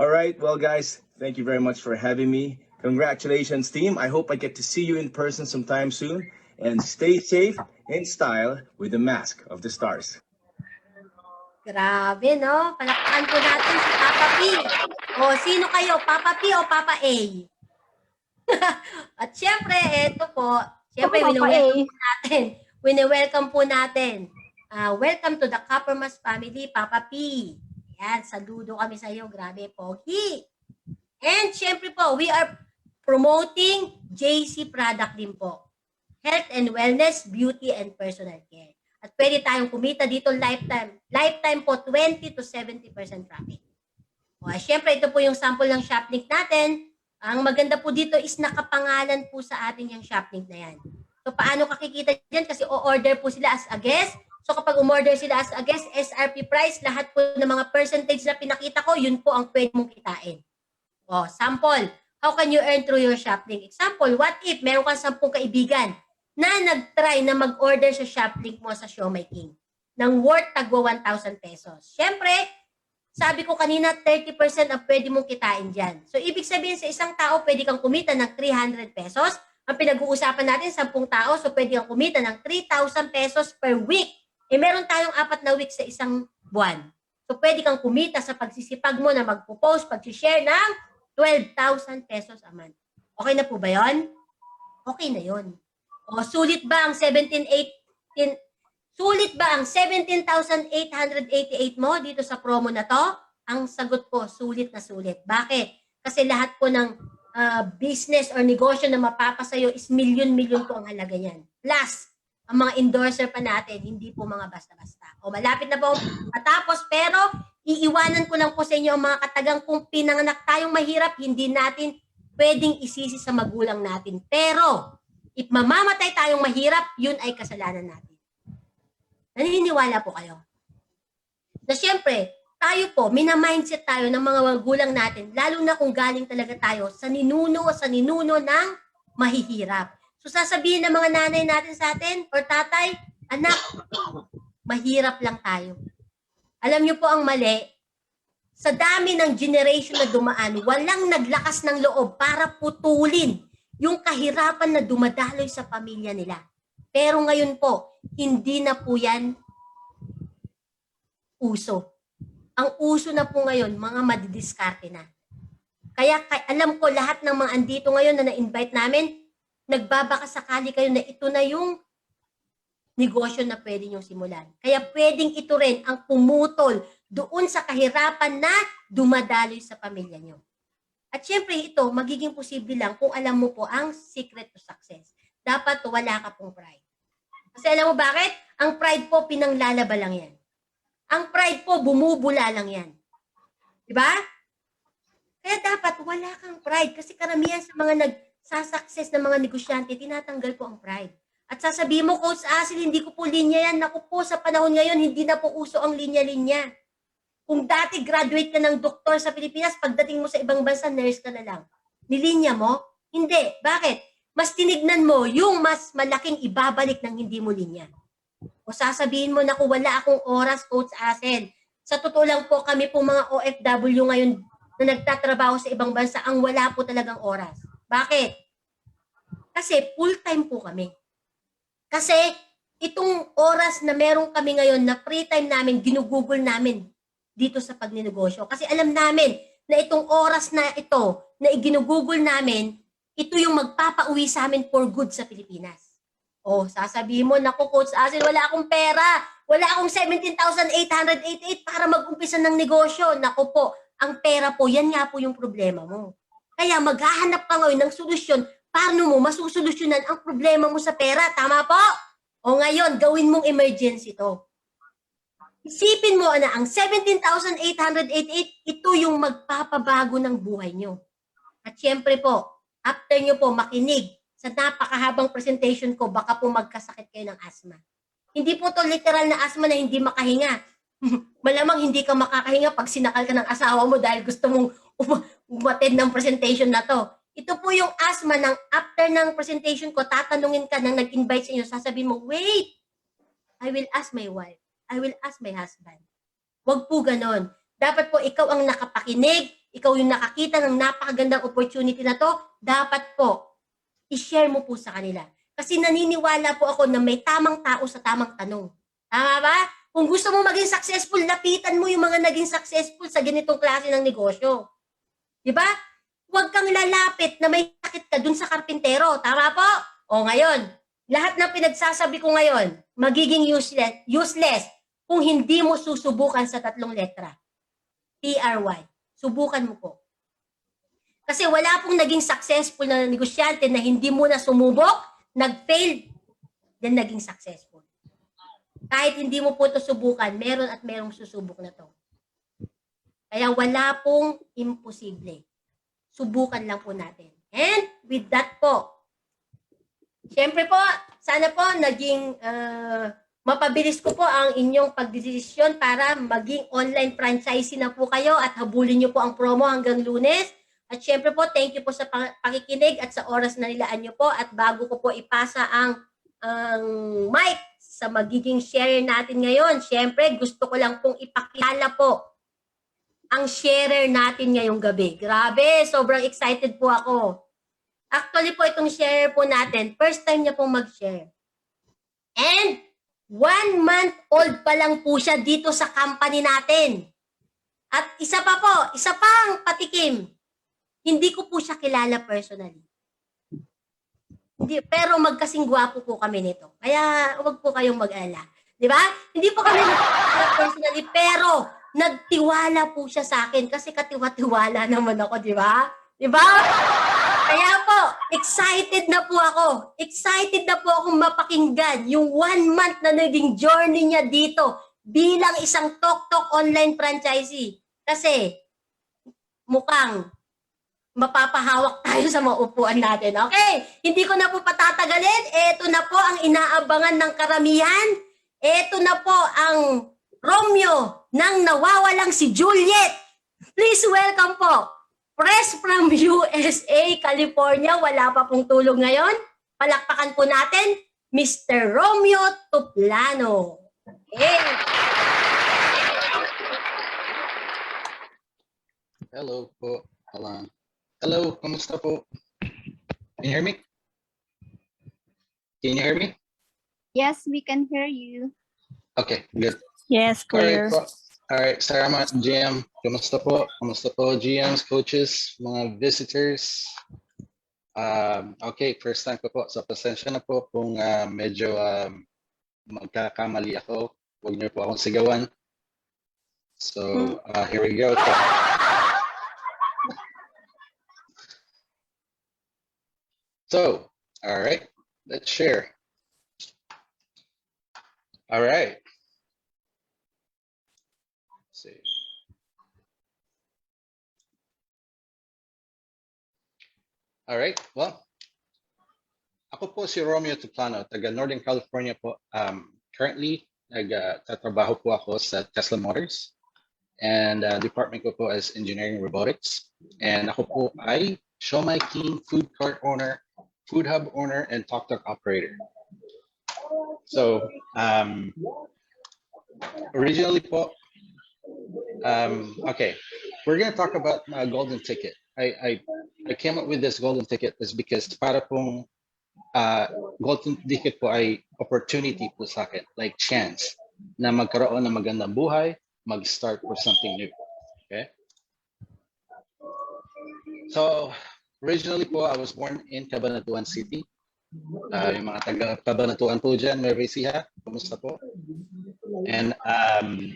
All right, well, guys, thank you very much for having me. Congratulations, team. I hope I get to see you in person sometime soon. And stay safe in style with the Mask of the Stars. Grabe, no? Palakpakan po natin si Papa P. O, sino kayo? Papa P o Papa A? At syempre, eto po. Syempre, wini-welcome po natin. Welcome to the Copper Mask family, Papa P. Yan, saludo kami sa iyo. Grabe, pogi. And syempre po, we are promoting JC product din po. Health and wellness, beauty, and personal care. At pwede tayong kumita dito lifetime. Lifetime po, 20 to 70% profit. O, syempre, ito po yung sample ng shop link natin. Ang maganda po dito is nakapangalan po sa atin yung shop link na yan. So, paano kakikita dyan? Kasi o-order po sila as a guest. So, kapag umorder sila as a guest, SRP price, lahat po ng mga percentage na pinakita ko, yun po ang pwede mong kitain. O, sample. How can you earn through your shop link? Example, what if meron kang 10 kaibigan na nag-try na mag-order sa shop link mo sa Siomai King ng worth tagwa 1,000 pesos. Siyempre, sabi ko kanina, 30% ang pwede mong kitain dyan. So, ibig sabihin sa isang tao, pwede kang kumita ng 300 pesos. Ang pinag-uusapan natin, 10 tao, so pwede kang kumita ng 3,000 pesos per week. Eh, meron tayong 4 na week sa isang buwan. So, pwede kang kumita sa pagsisipag mo na magpo-post, pag-share ng 12,000 pesos a month. Okay na po ba yun? Okay na yun. O, sulit ba ang 17,888 mo dito sa promo na to? Ang sagot po, sulit na sulit. Bakit? Kasi lahat po ng business or negosyo na mapapasayo is milyon-milyon po ang halaga niyan. Plus, ang mga endorser pa natin, hindi po mga basta-basta. O malapit na po matapos, pero iiwanan ko lang po sa inyo ang mga katagang kung pinanganak tayong mahirap, hindi natin pwedeng isisi sa magulang natin. Pero, if mamamatay tayong mahirap, yun ay kasalanan natin. Naniniwala po kayo? Na syempre, tayo po, minamindset tayo ng mga magulang natin, lalo na kung galing talaga tayo sa ninuno ng mahihirap. So sasabihin ng mga nanay natin sa atin, or tatay, anak, mahirap lang tayo. Alam niyo po ang mali, sa dami ng generation na dumaan, walang naglakas ng loob para putulin yung kahirapan na dumadaloy sa pamilya nila. Pero ngayon po, hindi na po yan uso. Ang uso na po ngayon, mga madidiskarte na. Kaya alam ko lahat ng mga andito ngayon na na-invite namin, nagbabaka sakali kayo na ito na yung negosyo na pwede niyong simulan. Kaya pwedeng ito rin ang pumutol doon sa kahirapan na dumadaloy sa pamilya niyo. At syempre ito, magiging posible lang kung alam mo po ang secret to success. Dapat wala ka pong pride. Kasi alam mo bakit? Ang pride po, pinanglalaba lang yan. Ang pride po, bumubula lang yan. Diba? Kaya dapat wala kang pride. Kasi karamihan sa mga nagsasucess na mga negosyante, tinatanggal po ang pride. At sasabihin mo, Coach Asil, hindi ko po linya yan. Naku po, sa panahon ngayon, hindi na po uso ang linya-linya. Kung dati graduate ka ng doktor sa Pilipinas, pagdating mo sa ibang bansa, nurse ka na lang. Nilinya mo? Hindi. Bakit? Mas tinignan mo yung mas malaking ibabalik ng hindi mo linya. O sasabihin mo na kung wala akong oras, Coach Asil. Sa totoo lang po, kami po mga OFW ngayon na nagtatrabaho sa ibang bansa, ang wala po talagang oras. Bakit? Kasi full-time po kami. Kasi itong oras na meron kami ngayon na free time namin, ginugugol namin dito sa pagninegosyo. Kasi alam namin na itong oras na ito, na iginugugol namin, ito yung magpapauwi sa amin for good sa Pilipinas. O, sasabihin mo, naku Coach Asil, wala akong pera. Wala akong 17,888 para mag-umpisa ng negosyo. Naku po, ang pera po, yan nga po yung problema mo. Kaya maghahanap ka ngayon ng solusyon. Paano mo masusolusyonan ang problema mo sa pera? Tama po? O ngayon, gawin mong emergency to. Isipin mo na ang 17,888, ito yung magpapabago ng buhay nyo. At syempre po, after nyo po makinig sa napakahabang presentation ko, baka po magkasakit kayo ng asthma. Hindi po to literal na asthma na hindi makahinga. Malamang hindi ka makakahinga pag sinakal ka ng asawa mo dahil gusto mong umatid ng presentation na to. Ito po yung asthma ng after ng presentation ko, tatanungin ka nang nag-invite sa inyo, sasabihin mo, wait, I will ask my wife. I will ask my husband. Huwag po ganon. Dapat po ikaw ang nakapakinig, ikaw yung nakakita ng napakagandang opportunity na to, dapat po, i-share mo po sa kanila. Kasi naniniwala po ako na may tamang tao sa tamang tanong. Tama ba? Kung gusto mo maging successful, lapitan mo yung mga naging successful sa ganitong klase ng negosyo. Diba? Huwag kang lalapit na may sakit ka dun sa karpintero. Tama po? O ngayon, lahat ng pinagsasabi ko ngayon, magiging useless kung hindi mo susubukan sa 3 letra. TRY. Subukan mo po. Kasi wala pong naging successful na negosyante na hindi mo na sumubok, nag-fail, then naging successful. Kahit hindi mo po ito subukan, meron at merong susubok na to. Kaya wala pong imposible. Subukan lang po natin. And with that po, syempre po, sana po naging mapabilis ko po ang inyong pagdesisyon para maging online franchisee na po kayo at habulin nyo po ang promo hanggang Lunes. At syempre po, thank you po sa pakikinig at sa oras na nilaan nyo po. At bago ko po ipasa ang mic sa magiging share natin ngayon, syempre gusto ko lang pong ipakilala po ang sharer natin ngayong gabi. Grabe, sobrang excited po ako. Actually po itong sharer po natin, first time niya pong mag-share. And 1 month old pa lang po siya dito sa company natin. At isa pang patikim, hindi ko po siya kilala personally. Pero magkasing gwapo po kami nito. Kaya huwag po kayong mag-alala. Di ba? Hindi po kami nakikilala personally, pero nagtiwala po siya sa akin kasi katiwa-tiwala naman ako, di ba? Di ba? Kaya po, excited na po ako. Excited na po akong mapakinggan yung 1 month na naging journey niya dito bilang isang Tok Tok online franchisee. Kasi mukhang mapapahawak tayo sa maupuan natin. Okay, hindi ko na po patatagalin. Ito na po ang inaabangan ng karamihan. Ito na po ang Romeo ng nawawalang si Juliet. Please welcome po. Press from USA, California. Wala pa pong tulog ngayon. Palakpakan po natin, Mr. Romeo Tuplano. Okay. Hello po. Hold on. Hello, kamusta po? Can you hear me? Can you hear me? Yes, we can hear you. Okay, good. Yes, Alright po. Alright, salamat GM. Kamusta po? Kamusta po GMs, coaches, mga visitors? Okay, first time ko po. So pasensya na po kung medyo magkakamali ako. Huwag niyo po akong sigawan. So here we go. So, all right, let's share. All right. Let's see. All right, well, ako po si Romeo Tuplano, taga Northern California po. Currently, nagtatrabaho po ako sa Tesla Motors. And department ko po is Engineering Robotics. And ako po ay Show My King food cart owner, food hub owner, and Tok Tok operator. So, originally po, okay, we're gonna talk about golden ticket. I came up with this golden ticket is because para pong golden ticket po ay opportunity po sa akin, like chance na magkaroon ng magandang buhay, mag-start for something new. Okay? So, originally po, I was born in Cabanatuan City. Yung mga taga Cabanatuan po dyan, Nueva Ecija, kumusta po? And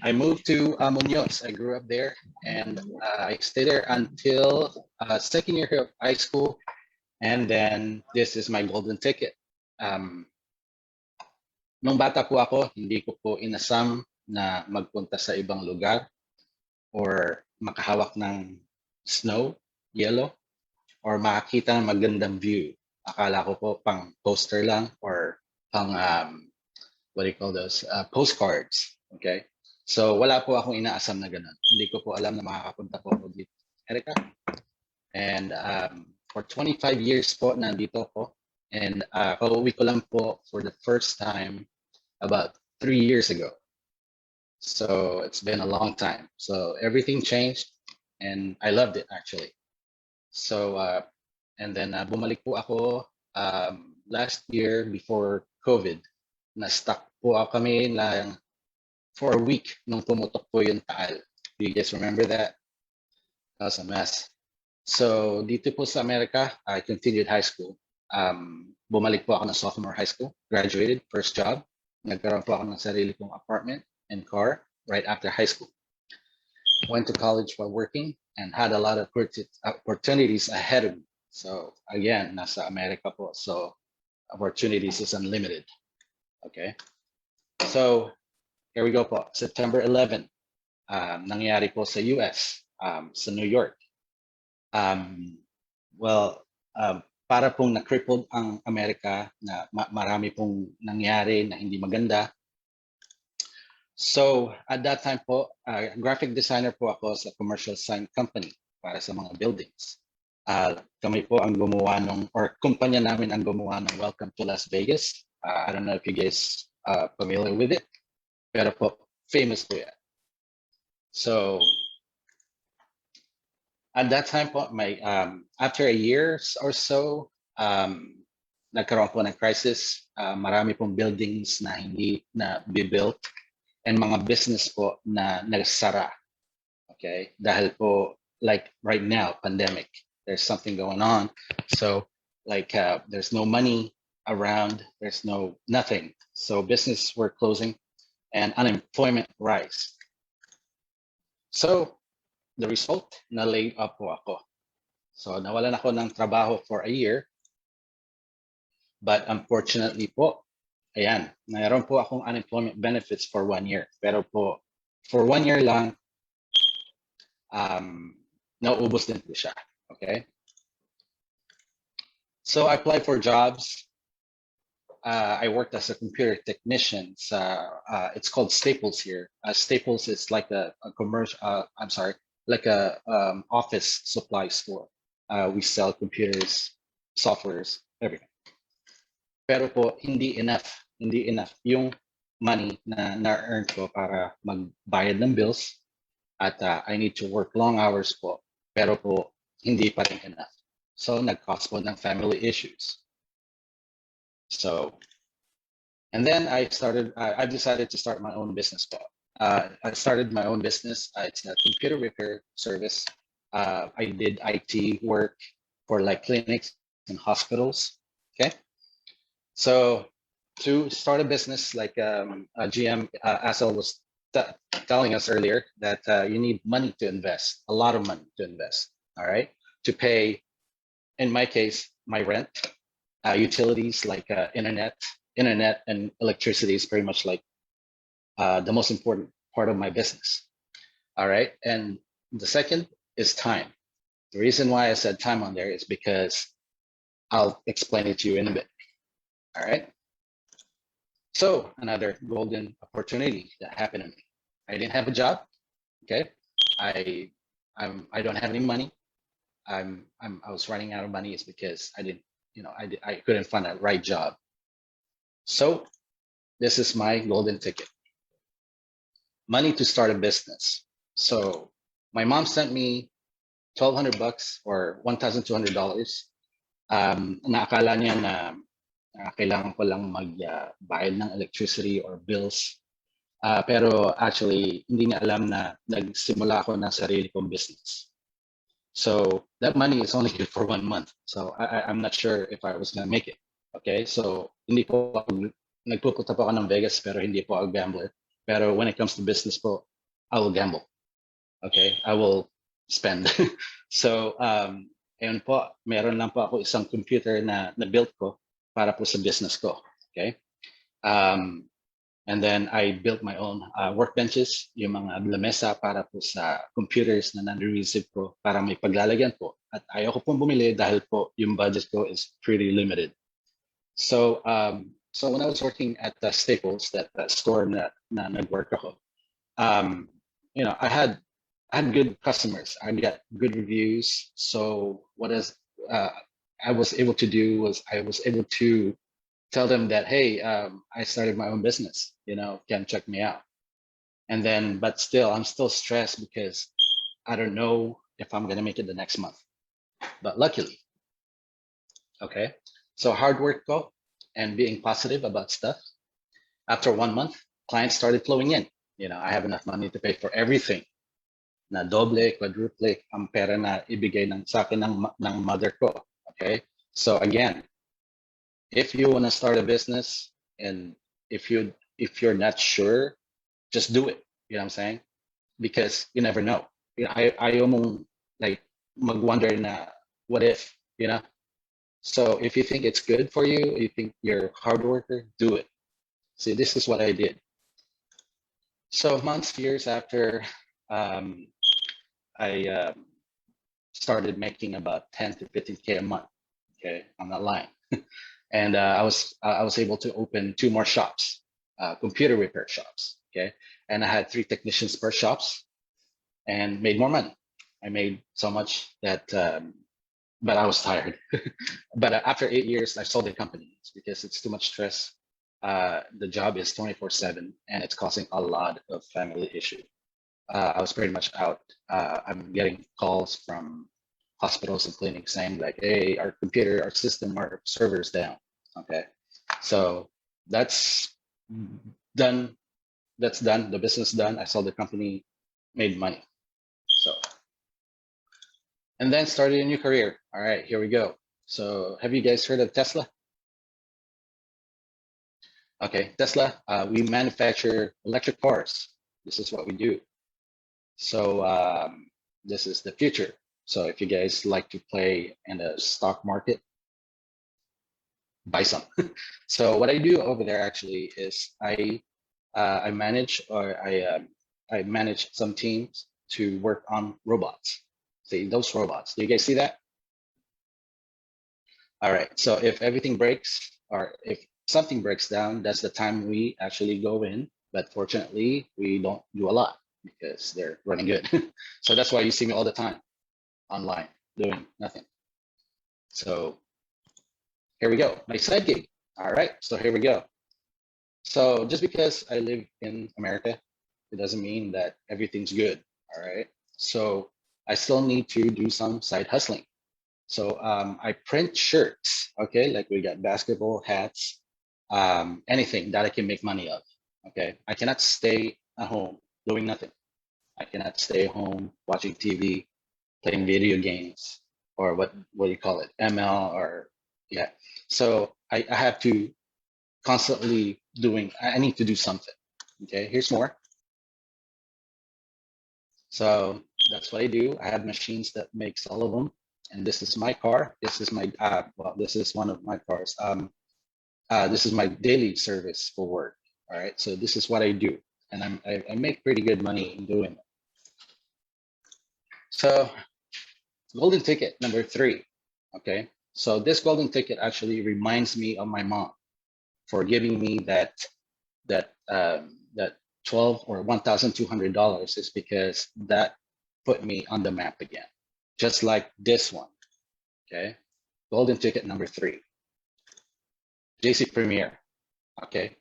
I moved to Muñoz. I grew up there and I stayed there until second year of high school. And then this is my golden ticket. Nung bata po ako, hindi ko po inasam na magpunta sa ibang lugar or makahawak ng snow, yellow, or makakita ng magandang view. Akala ko po pang poster lang or pang, what do you call those? Postcards. Okay? So wala po akong inaasam na ganun. Hindi ko po alam na makakapunta po ako dito sa Amerika. And for 25 years po, nandito po. And kauwi ko lang po for the first time about 3 years ago. So it's been a long time. So everything changed and I loved it actually. So, and then bumalik po ako last year before COVID. Na-stuck po ako kami lang for a week nung pumutok po yung Taal. Do you guys remember that? That was a mess. So dito po sa Amerika, I continued high school. Bumalik po ako ng sophomore high school, graduated, first job. Nagkaroon po ako ng sarili kong apartment and car right after high school. Went to college while working and had a lot of opportunities ahead of me. So again, nasa Amerika po. So opportunities is unlimited. Okay. So here we go po. September 11, nangyari po sa US, sa New York. Para pong na-crippled ang Amerika na marami pong nangyari na hindi maganda. So at that time po, graphic designer po ako sa commercial sign company para sa mga buildings. Kami po ang gumawa or kumpanya namin ang gumawa ng Welcome to Las Vegas. I don't know if you guys are familiar with it, pero po, famous po yan. So at that time po, after a year or so, nagkaroon po ng crisis. Marami pong buildings na hindi na be-built and mga business po na nagsara. Okay? Dahil po, like right now, pandemic, there's something going on. So, like, there's no money around, there's nothing. So, business were closing and unemployment rise. So, the result, na-laid up po ako. So nawalan ako ng trabaho for a year. But unfortunately po, ayan, mayroon po akong unemployment benefits for 1 year. Pero po, for 1 year lang, naubos din po siya. Okay? So I applied for jobs. I worked as a computer technician. It's called Staples here. Staples is like a commercial, like a office supply store. We sell computers, softwares, everything. Pero po, hindi enough yung money na na-earn ko para magbayad ng bills at I need to work long hours po. Pero po, hindi pa rin enough. So, nag-cause po ng family issues. So, and then I decided to start my own business po. I started my own business. It's a computer repair service. I did IT work for like clinics and hospitals. Okay. So to start a business, like GM Asel was telling us earlier, that you need money to invest, a lot of money to invest, all right? To pay, in my case, my rent, utilities like internet and electricity is pretty much like the most important part of my business, all right? And the second is time. The reason why I said time on there is because I'll explain it to you in a bit. All right. So another golden opportunity that happened to me. I didn't have a job. Okay. I don't have any money. I was running out of money. It's because I didn't, I couldn't find a right job. So this is my golden ticket. Money to start a business. So my mom sent me $1,200 or $1,200. Naakala niya na kailangan ko lang magbayad ng electricity or bills. Pero actually, hindi niya alam na nagsimula ako ng sarili kong business. So that money is only good for 1 month. So I'm not sure if I was gonna make it. Okay, so hindi po ako, nagpupunta po ako ng Vegas pero hindi po ako gambler. Pero when it comes to business po, I will gamble. Okay, I will spend. So, ayun po, meron lang po ako isang computer na built ko para po sa business ko, okay? And then I built my own workbenches, yung mga lamesa para po sa computers na nare-receive ko para may paglalagyan po. At ayoko pong bumili dahil po yung budget ko is pretty limited. So, so when I was working at Staples, that store na nag-work ako, I had good customers. I got good reviews. So what I was able to do was I was able to tell them that, hey, I started my own business, can check me out. And then, but still, I'm still stressed because I don't know if I'm going to make it the next month. But luckily, okay, so hard work go and being positive about stuff. After 1 month, clients started flowing in. I have enough money to pay for everything. Na doble, quadruple ang pera na ibigay sa akin ng mother ko. Okay, so again, if you want to start a business and if you're not sure, just do it. You know what I'm saying? Because you never know. Ayaw mong like mag-wonder na what if, So if you think it's good for you, you think you're a hard worker, do it. See, this is what I did. So months, years after, I started making about 10 to 15K a month. Okay, I'm not lying. And I was able to open 2 more shops, computer repair shops. Okay, and I had 3 technicians per shops, and made more money. I made so much that, but I was tired. But after 8 years, I sold the company because it's too much stress. The job is 24/7, and it's causing a lot of family issue. I was pretty much out. I'm getting calls from hospitals and clinics saying like, hey, our system, our server's down. Okay. So that's done. That's done. The business done. I sold the company, made money. So, and then started a new career. All right, here we go. So have you guys heard of Tesla? Okay, Tesla, we manufacture electric cars. This is what we do. So this is the future. So if you guys like to play in the stock market, buy some. So what I do over there actually is I manage I manage some teams to work on robots. See those robots? Do you guys see that? All right. So if everything breaks or if something breaks down, that's the time we actually go in. But fortunately, we don't do a lot because they're running good. So that's why you see me all the time online doing nothing. So here we go. My side gig. All right. So here we go. So just because I live in America, it doesn't mean that everything's good. All right. So I still need to do some side hustling. So I print shirts, okay? Like we got basketball, hats, anything that I can make money of, okay? I cannot stay at home doing nothing. I cannot stay home watching TV, playing video games, or what do you call it, ML, or yeah. So I have to constantly I need to do something, okay? Here's more. So that's what I do. I have machines that makes all of them. And this is my car. This is my, well, this is one of my cars. This is my daily service for work. All right. So this is what I do. And I make pretty good money in doing it. So golden ticket number 3. Okay. So this golden ticket actually reminds me of my mom for giving me that 12 or $1,200 is because that put me on the map again. Just like this one, okay? Golden ticket number 3, JC Premier, okay?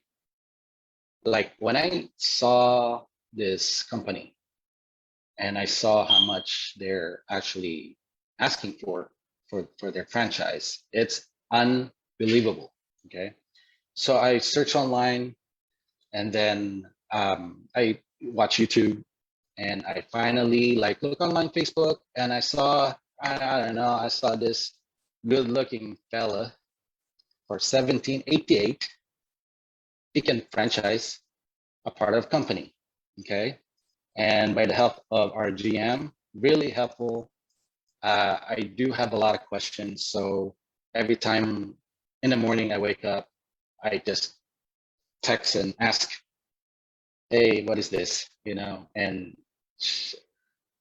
Like when I saw this company and I saw how much they're actually asking for their franchise, it's unbelievable, okay? So I search online and then I watch YouTube. And I finally like look online Facebook and I saw, I don't know, I saw this good looking fella for $17.88. He can franchise a part of company, okay? And by the help of our GM, really helpful. I do have a lot of questions. So every time in the morning I wake up, I just text and ask, hey, what is this? You know, and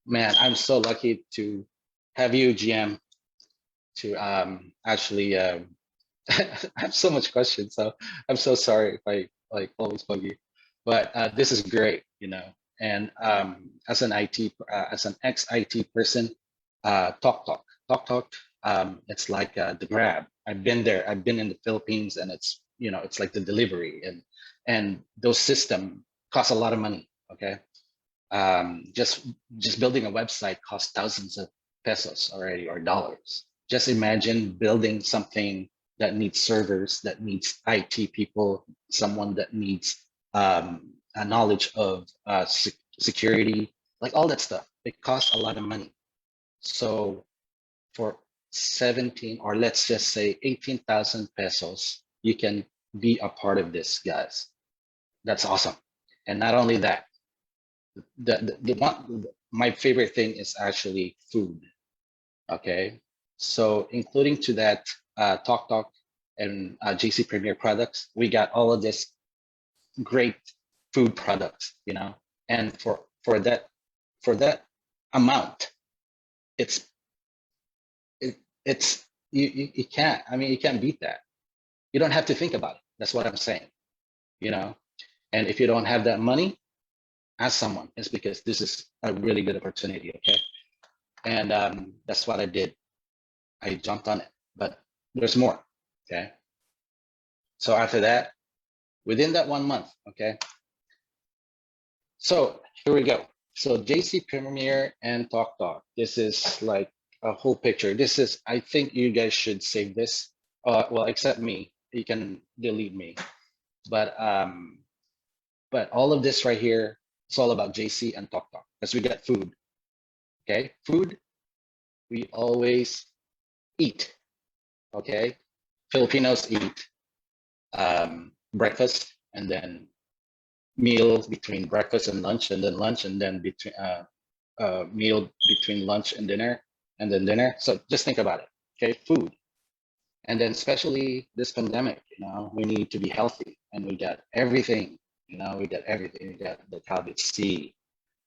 man, I'm so lucky to have you, GM, to actually I have so much questions. So I'm so sorry if I like always bug you, but this is great, you know. And as an ex-IT person, TalkTalk, it's like the Grab. I've been there. I've been in the Philippines, and it's, you know, it's like the delivery, and those systems cost a lot of money. Okay. Just building a website costs thousands of pesos already, or dollars. Just imagine building something that needs servers, that needs IT people, someone that needs a knowledge of security, like all that stuff. It costs a lot of money. So for 17, or let's just say 18,000 pesos, you can be a part of this, guys. That's awesome. And not only that, my favorite thing is actually food. Okay, so including to that TalkTalk and JC Premier products, we got all of this great food products, you know. And for that amount, it's you can't, I mean, you can't beat that. You don't have to think about it. That's what I'm saying, you know. And if you don't have that money, ask someone. It's because this is a really good opportunity, okay? And that's what I did. I jumped on it, but there's more, okay? So after that, within that 1 month, okay? So here we go. So JC Premier and TalkTalk. This is like a whole picture. This is, I think you guys should save this. Well, except me, you can delete me. But all of this right here, it's all about JC and TalkTalk, because we got food. Okay, food, we always eat. Okay, Filipinos eat breakfast, and then meal between breakfast and lunch, and then lunch, and then between meal between lunch and dinner, and then dinner. So just think about it. Okay, food. And then especially this pandemic, we need to be healthy, and we got everything. We got everything. We got the Calbit C.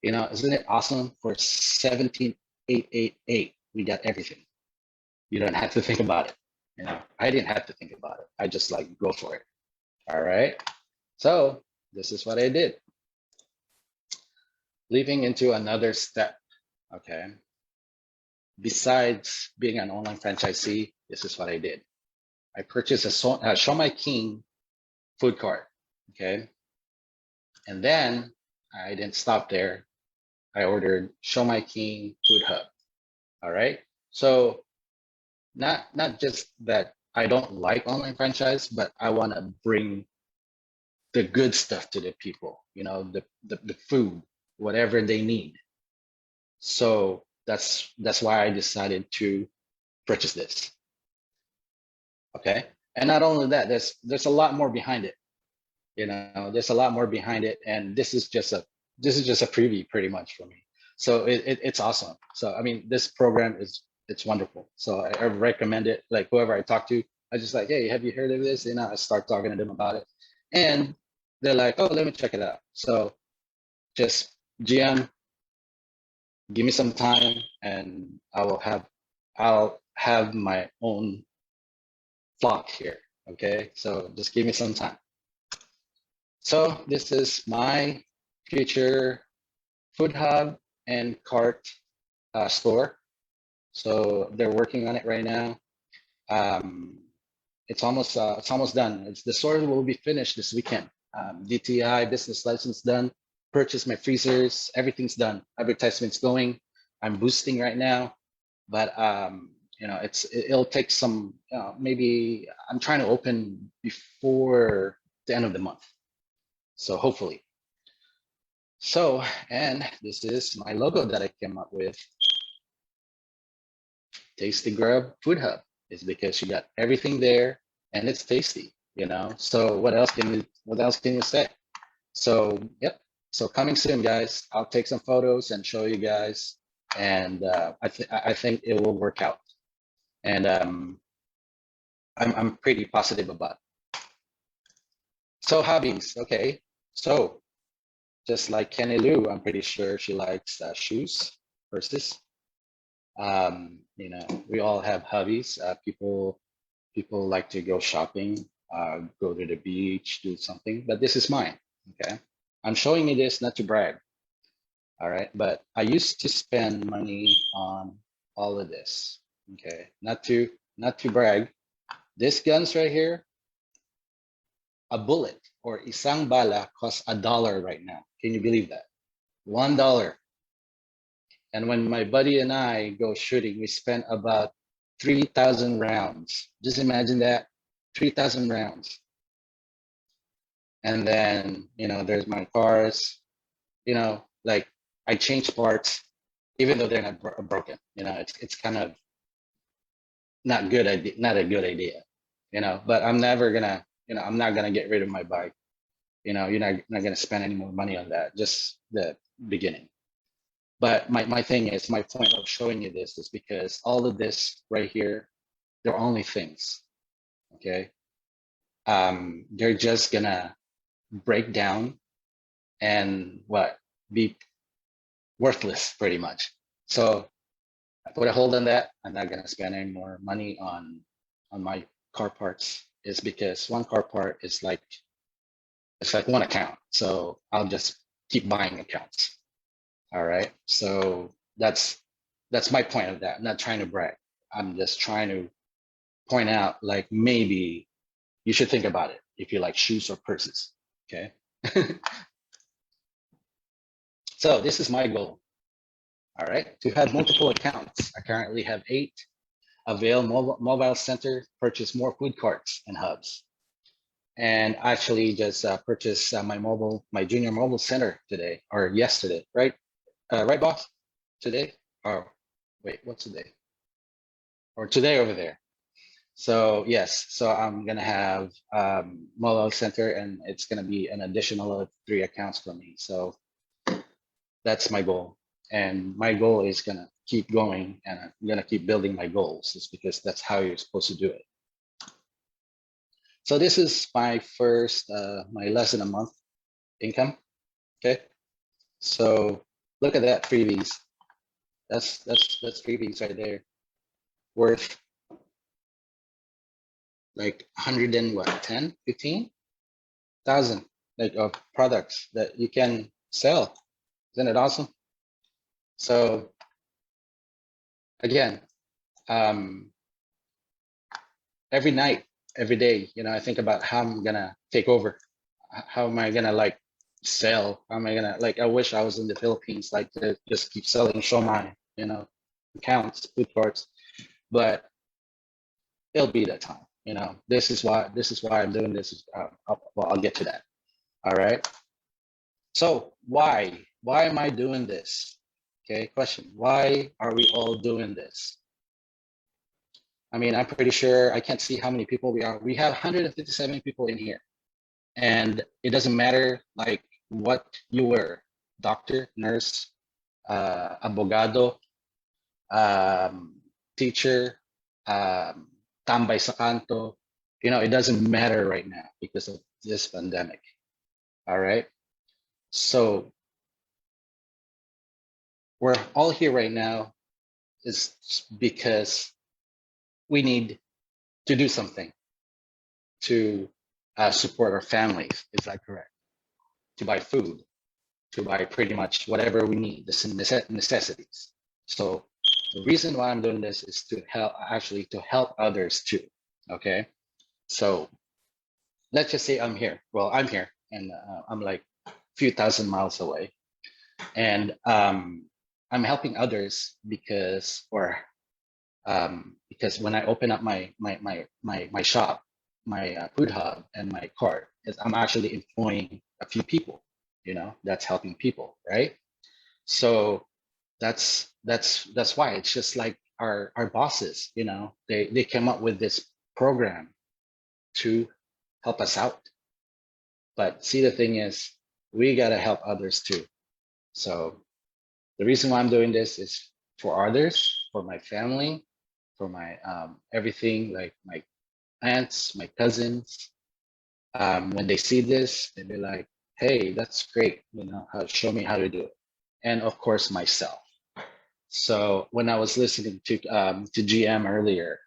Isn't it awesome? For 17,888, we got everything. You don't have to think about it. I didn't have to think about it. I just go for it. All right. So this is what I did. Leaping into another step. Okay. Besides being an online franchisee, this is what I did. I purchased a Show My King food cart. Okay. And then I didn't stop there. I ordered Show My King Food Hub. All right. So not just that I don't like online franchise, but I want to bring the good stuff to the people, the food, whatever they need. So that's why I decided to purchase this. Okay. And not only that, there's a lot more behind it. There's a lot more behind it, and this is just a preview pretty much for me. So it's awesome. So I mean, this program it's wonderful. So I recommend it. Like whoever I talk to, I just hey, have you heard of this? I start talking to them about it, and they're like, oh, let me check it out. So just GM, give me some time, and I'll have my own flock here. Okay, so just give me some time. So this is my future food hub and cart store. So they're working on it right now. It's almost done. The store will be finished this weekend. DTI business license done. Purchase my freezers. Everything's done. Advertisements going. I'm boosting right now, but it'll take some. Maybe I'm trying to open before the end of the month. So hopefully. So, and this is my logo that I came up with. Tasty Grub Food Hub is because you got everything there and it's tasty, So what else can you say? So, yep. So coming soon, guys. I'll take some photos and show you guys, and I think it will work out. And I'm pretty positive about it. So hobbies, okay. So just like Kenny Lou, I'm pretty sure she likes shoes, purses. We all have hobbies. People like to go shopping, go to the beach, do something, but this is mine. Okay. I'm showing you this not to brag. All right. But I used to spend money on all of this. Okay. Not to brag. This guns right here, a bullet or isang bala costs $1 right now. Can you believe that? $1. And when my buddy and I go shooting, we spend about 3,000 rounds. Just imagine that, 3,000 rounds. And then, there's my cars, I change parts, even though they're not broken. It's kind of not a good idea, but I'm never gonna, I'm not gonna get rid of my bike. You're not gonna spend any more money on that, just the beginning. But my thing is, my point of showing you this is because all of this right here, they're only things, okay? They're just gonna break down and be worthless pretty much. So I put a hold on that. I'm not gonna spend any more money on my car parts. Is because one car part is it's like one account. So I'll just keep buying accounts. All right. So that's my point of that. I'm not trying to brag. I'm just trying to point out maybe you should think about it if you like shoes or purses. Okay. So this is my goal. All right. To have multiple accounts. I currently have 8. Avail Mobile Center, purchase more food carts and hubs. And actually just purchased my junior mobile center today or yesterday, right? Right, boss? Today? Or wait, what's today? Or today over there. So yes, so I'm gonna have mobile center, and it's gonna be an additional 3 accounts for me. So that's my goal, and my goal is gonna keep going and I'm gonna keep building my goals, is because that's how you're supposed to do it. So this is my first, my less than a month income. Okay, so look at that, freebies. That's freebies right there, worth like 100 and what, 10, 15,000 like of products that you can sell. Isn't it awesome? So again, every night, every day, you know, I think about how I'm gonna take over. How am I gonna like sell? How am I gonna like? I wish I was in the Philippines, like to just keep selling shomai, you know, accounts, food carts, but it'll be that time. You know, this is why I'm doing this. I'll get to that. All right. So why am I doing this? Okay, question. Why are we all doing this? I mean, I'm pretty sure, I can't see how many people we are. We have 157 people in here. And it doesn't matter like what you were, doctor, nurse, abogado, teacher, tambay sa kanto, you know, it doesn't matter right now because of this pandemic. All right. So we're all here right now is because we need to do something to support our families. Is that correct? To buy food, to buy pretty much whatever we need, the necessities. So the reason why I'm doing this is to help others too. Okay. So let's just say I'm here. Well, I'm here and I'm like a few thousand miles away. And I'm helping others because when I open up my shop, my food hub and my cart, I'm actually employing a few people, you know, that's helping people, right? So that's why it's just like our bosses, you know, they came up with this program to help us out. But see, the thing is, we got to help others too. So the reason why I'm doing this is for others, for my family, for my everything, like my aunts, my cousins. When they see this, they'll be like, hey, that's great, you know, show me how to do it. And of course, myself. So when I was listening to GM earlier,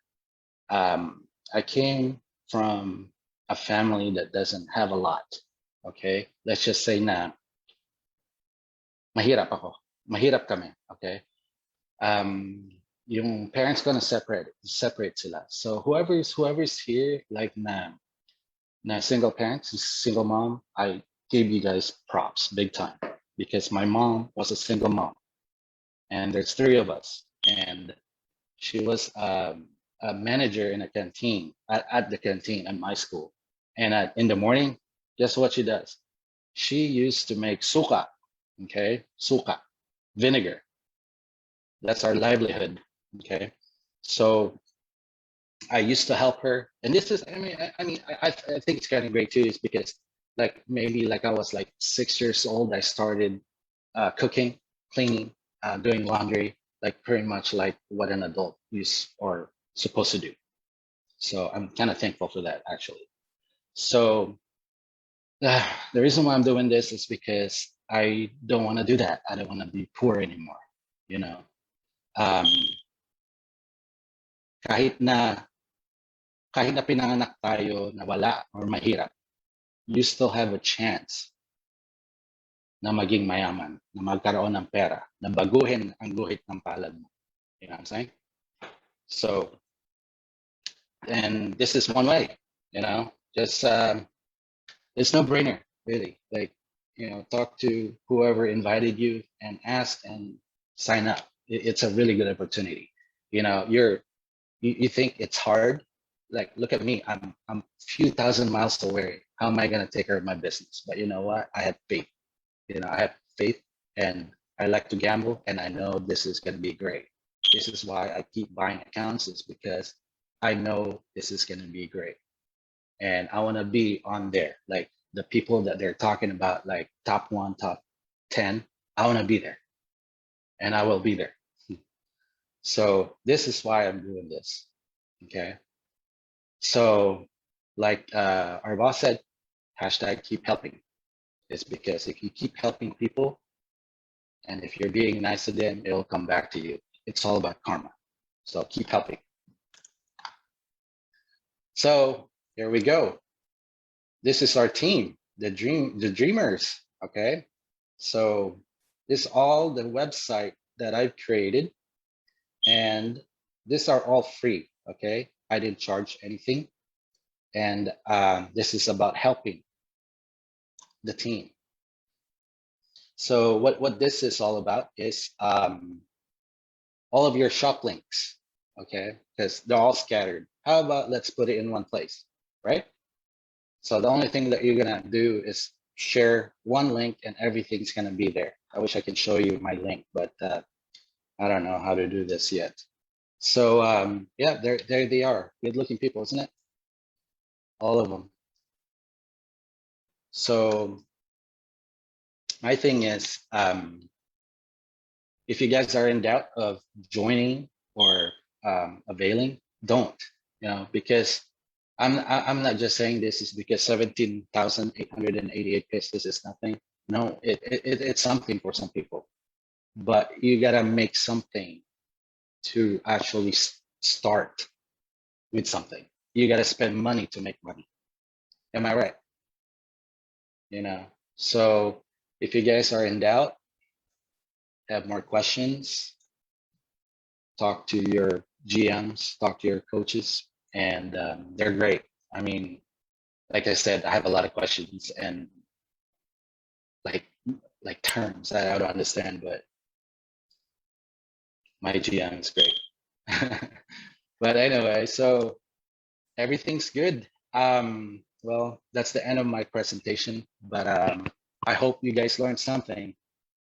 I came from a family that doesn't have a lot. Okay, let's just say na mahirap ako. Mahirap kami. Okay. Yung parents gonna separate sila. So whoever's here, like na single parents, single mom, I give you guys props big time, because my mom was a single mom, and there's 3 of us, and she was a manager in a canteen at the canteen at my school. And in the morning, guess what she does? She used to make suka. Okay, suka, vinegar. That's our livelihood. Okay, so I used to help her, and this is, I think it's kind of great too, is because like maybe like I was like 6 years old, I started cooking, cleaning, doing laundry, like pretty much like what an adult is or supposed to do. So I'm kind of thankful for that, actually. So the reason why I'm doing this is because I don't want to do that. I don't want to be poor anymore, you know. Kahit na pinanganak tayo na wala or mahirap, you still have a chance na maging mayaman, na magkaroon ng pera, na baguhin ang guhit ng palad mo. You know what I'm saying? So, and this is one way, you know, just, it's no brainer, really. Like, you know, talk to whoever invited you and ask and sign up. It's a really good opportunity. You know, you think it's hard. Like, look at me, I'm a few thousand miles away. How am I going to take care of my business? But you know what? I have faith. You know, I have faith, and I like to gamble, and I know this is going to be great. This is why I keep buying accounts, is because I know this is going to be great. And I want to be on there. Like the people that they're talking about, like top 1, top 10, I want to be there. And I will be there. So this is why I'm doing this. Okay. So like our boss said, hashtag keep helping. It's because if you keep helping people and if you're being nice to them, it'll come back to you. It's all about karma. So keep helping. So here we go. This is our team, the dreamers. Okay. So this is all the website that I've created, and these are all free. Okay. I didn't charge anything. And this is about helping the team. So what this is all about is all of your shop links, okay? Because they're all scattered. How about let's put it in one place, right? So the only thing that you're gonna do is share one link and everything's gonna be there. I wish I can show you my link, but I don't know how to do this yet. So yeah, there they are. Good looking people, isn't it? All of them. So my thing is, if you guys are in doubt of joining or availing, don't, because I'm not just saying this is because 17,888 pesos is nothing. No, it's something for some people, but you gotta make something to actually start with something. You gotta spend money to make money. Am I right? So if you guys are in doubt, have more questions, talk to your GMs, talk to your coaches, and they're great. I mean, like I said, I have a lot of questions and like terms that I don't understand, but my GM is great. But anyway, so everything's good. Well, that's the end of my presentation, but I hope you guys learned something.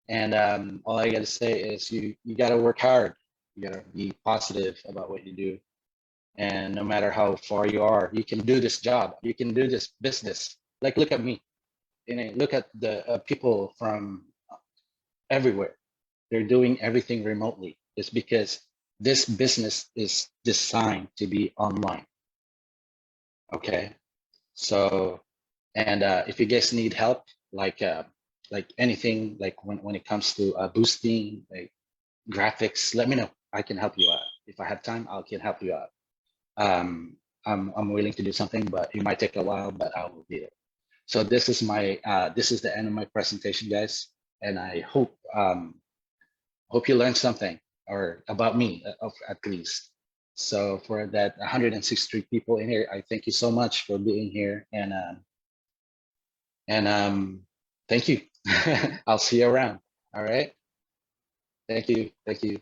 And all I gotta say is you gotta work hard. You gotta be positive about what you do. And no matter how far you are, you can do this job. You can do this business. Like, look at me. Look at the people from everywhere. They're doing everything remotely. It's because this business is designed to be online. Okay. So, and if you guys need help, like anything, like when it comes to boosting, like graphics, let me know. I can help you out. If I have time, I can help you out. I'm willing to do something, but it might take a while, but I will be there. So this is my this is the end of my presentation, guys, and I hope you learned something or about me at least. So for that 163 people in here, I thank you so much for being here, and thank you. I'll see you around. All right. Thank you. Thank you.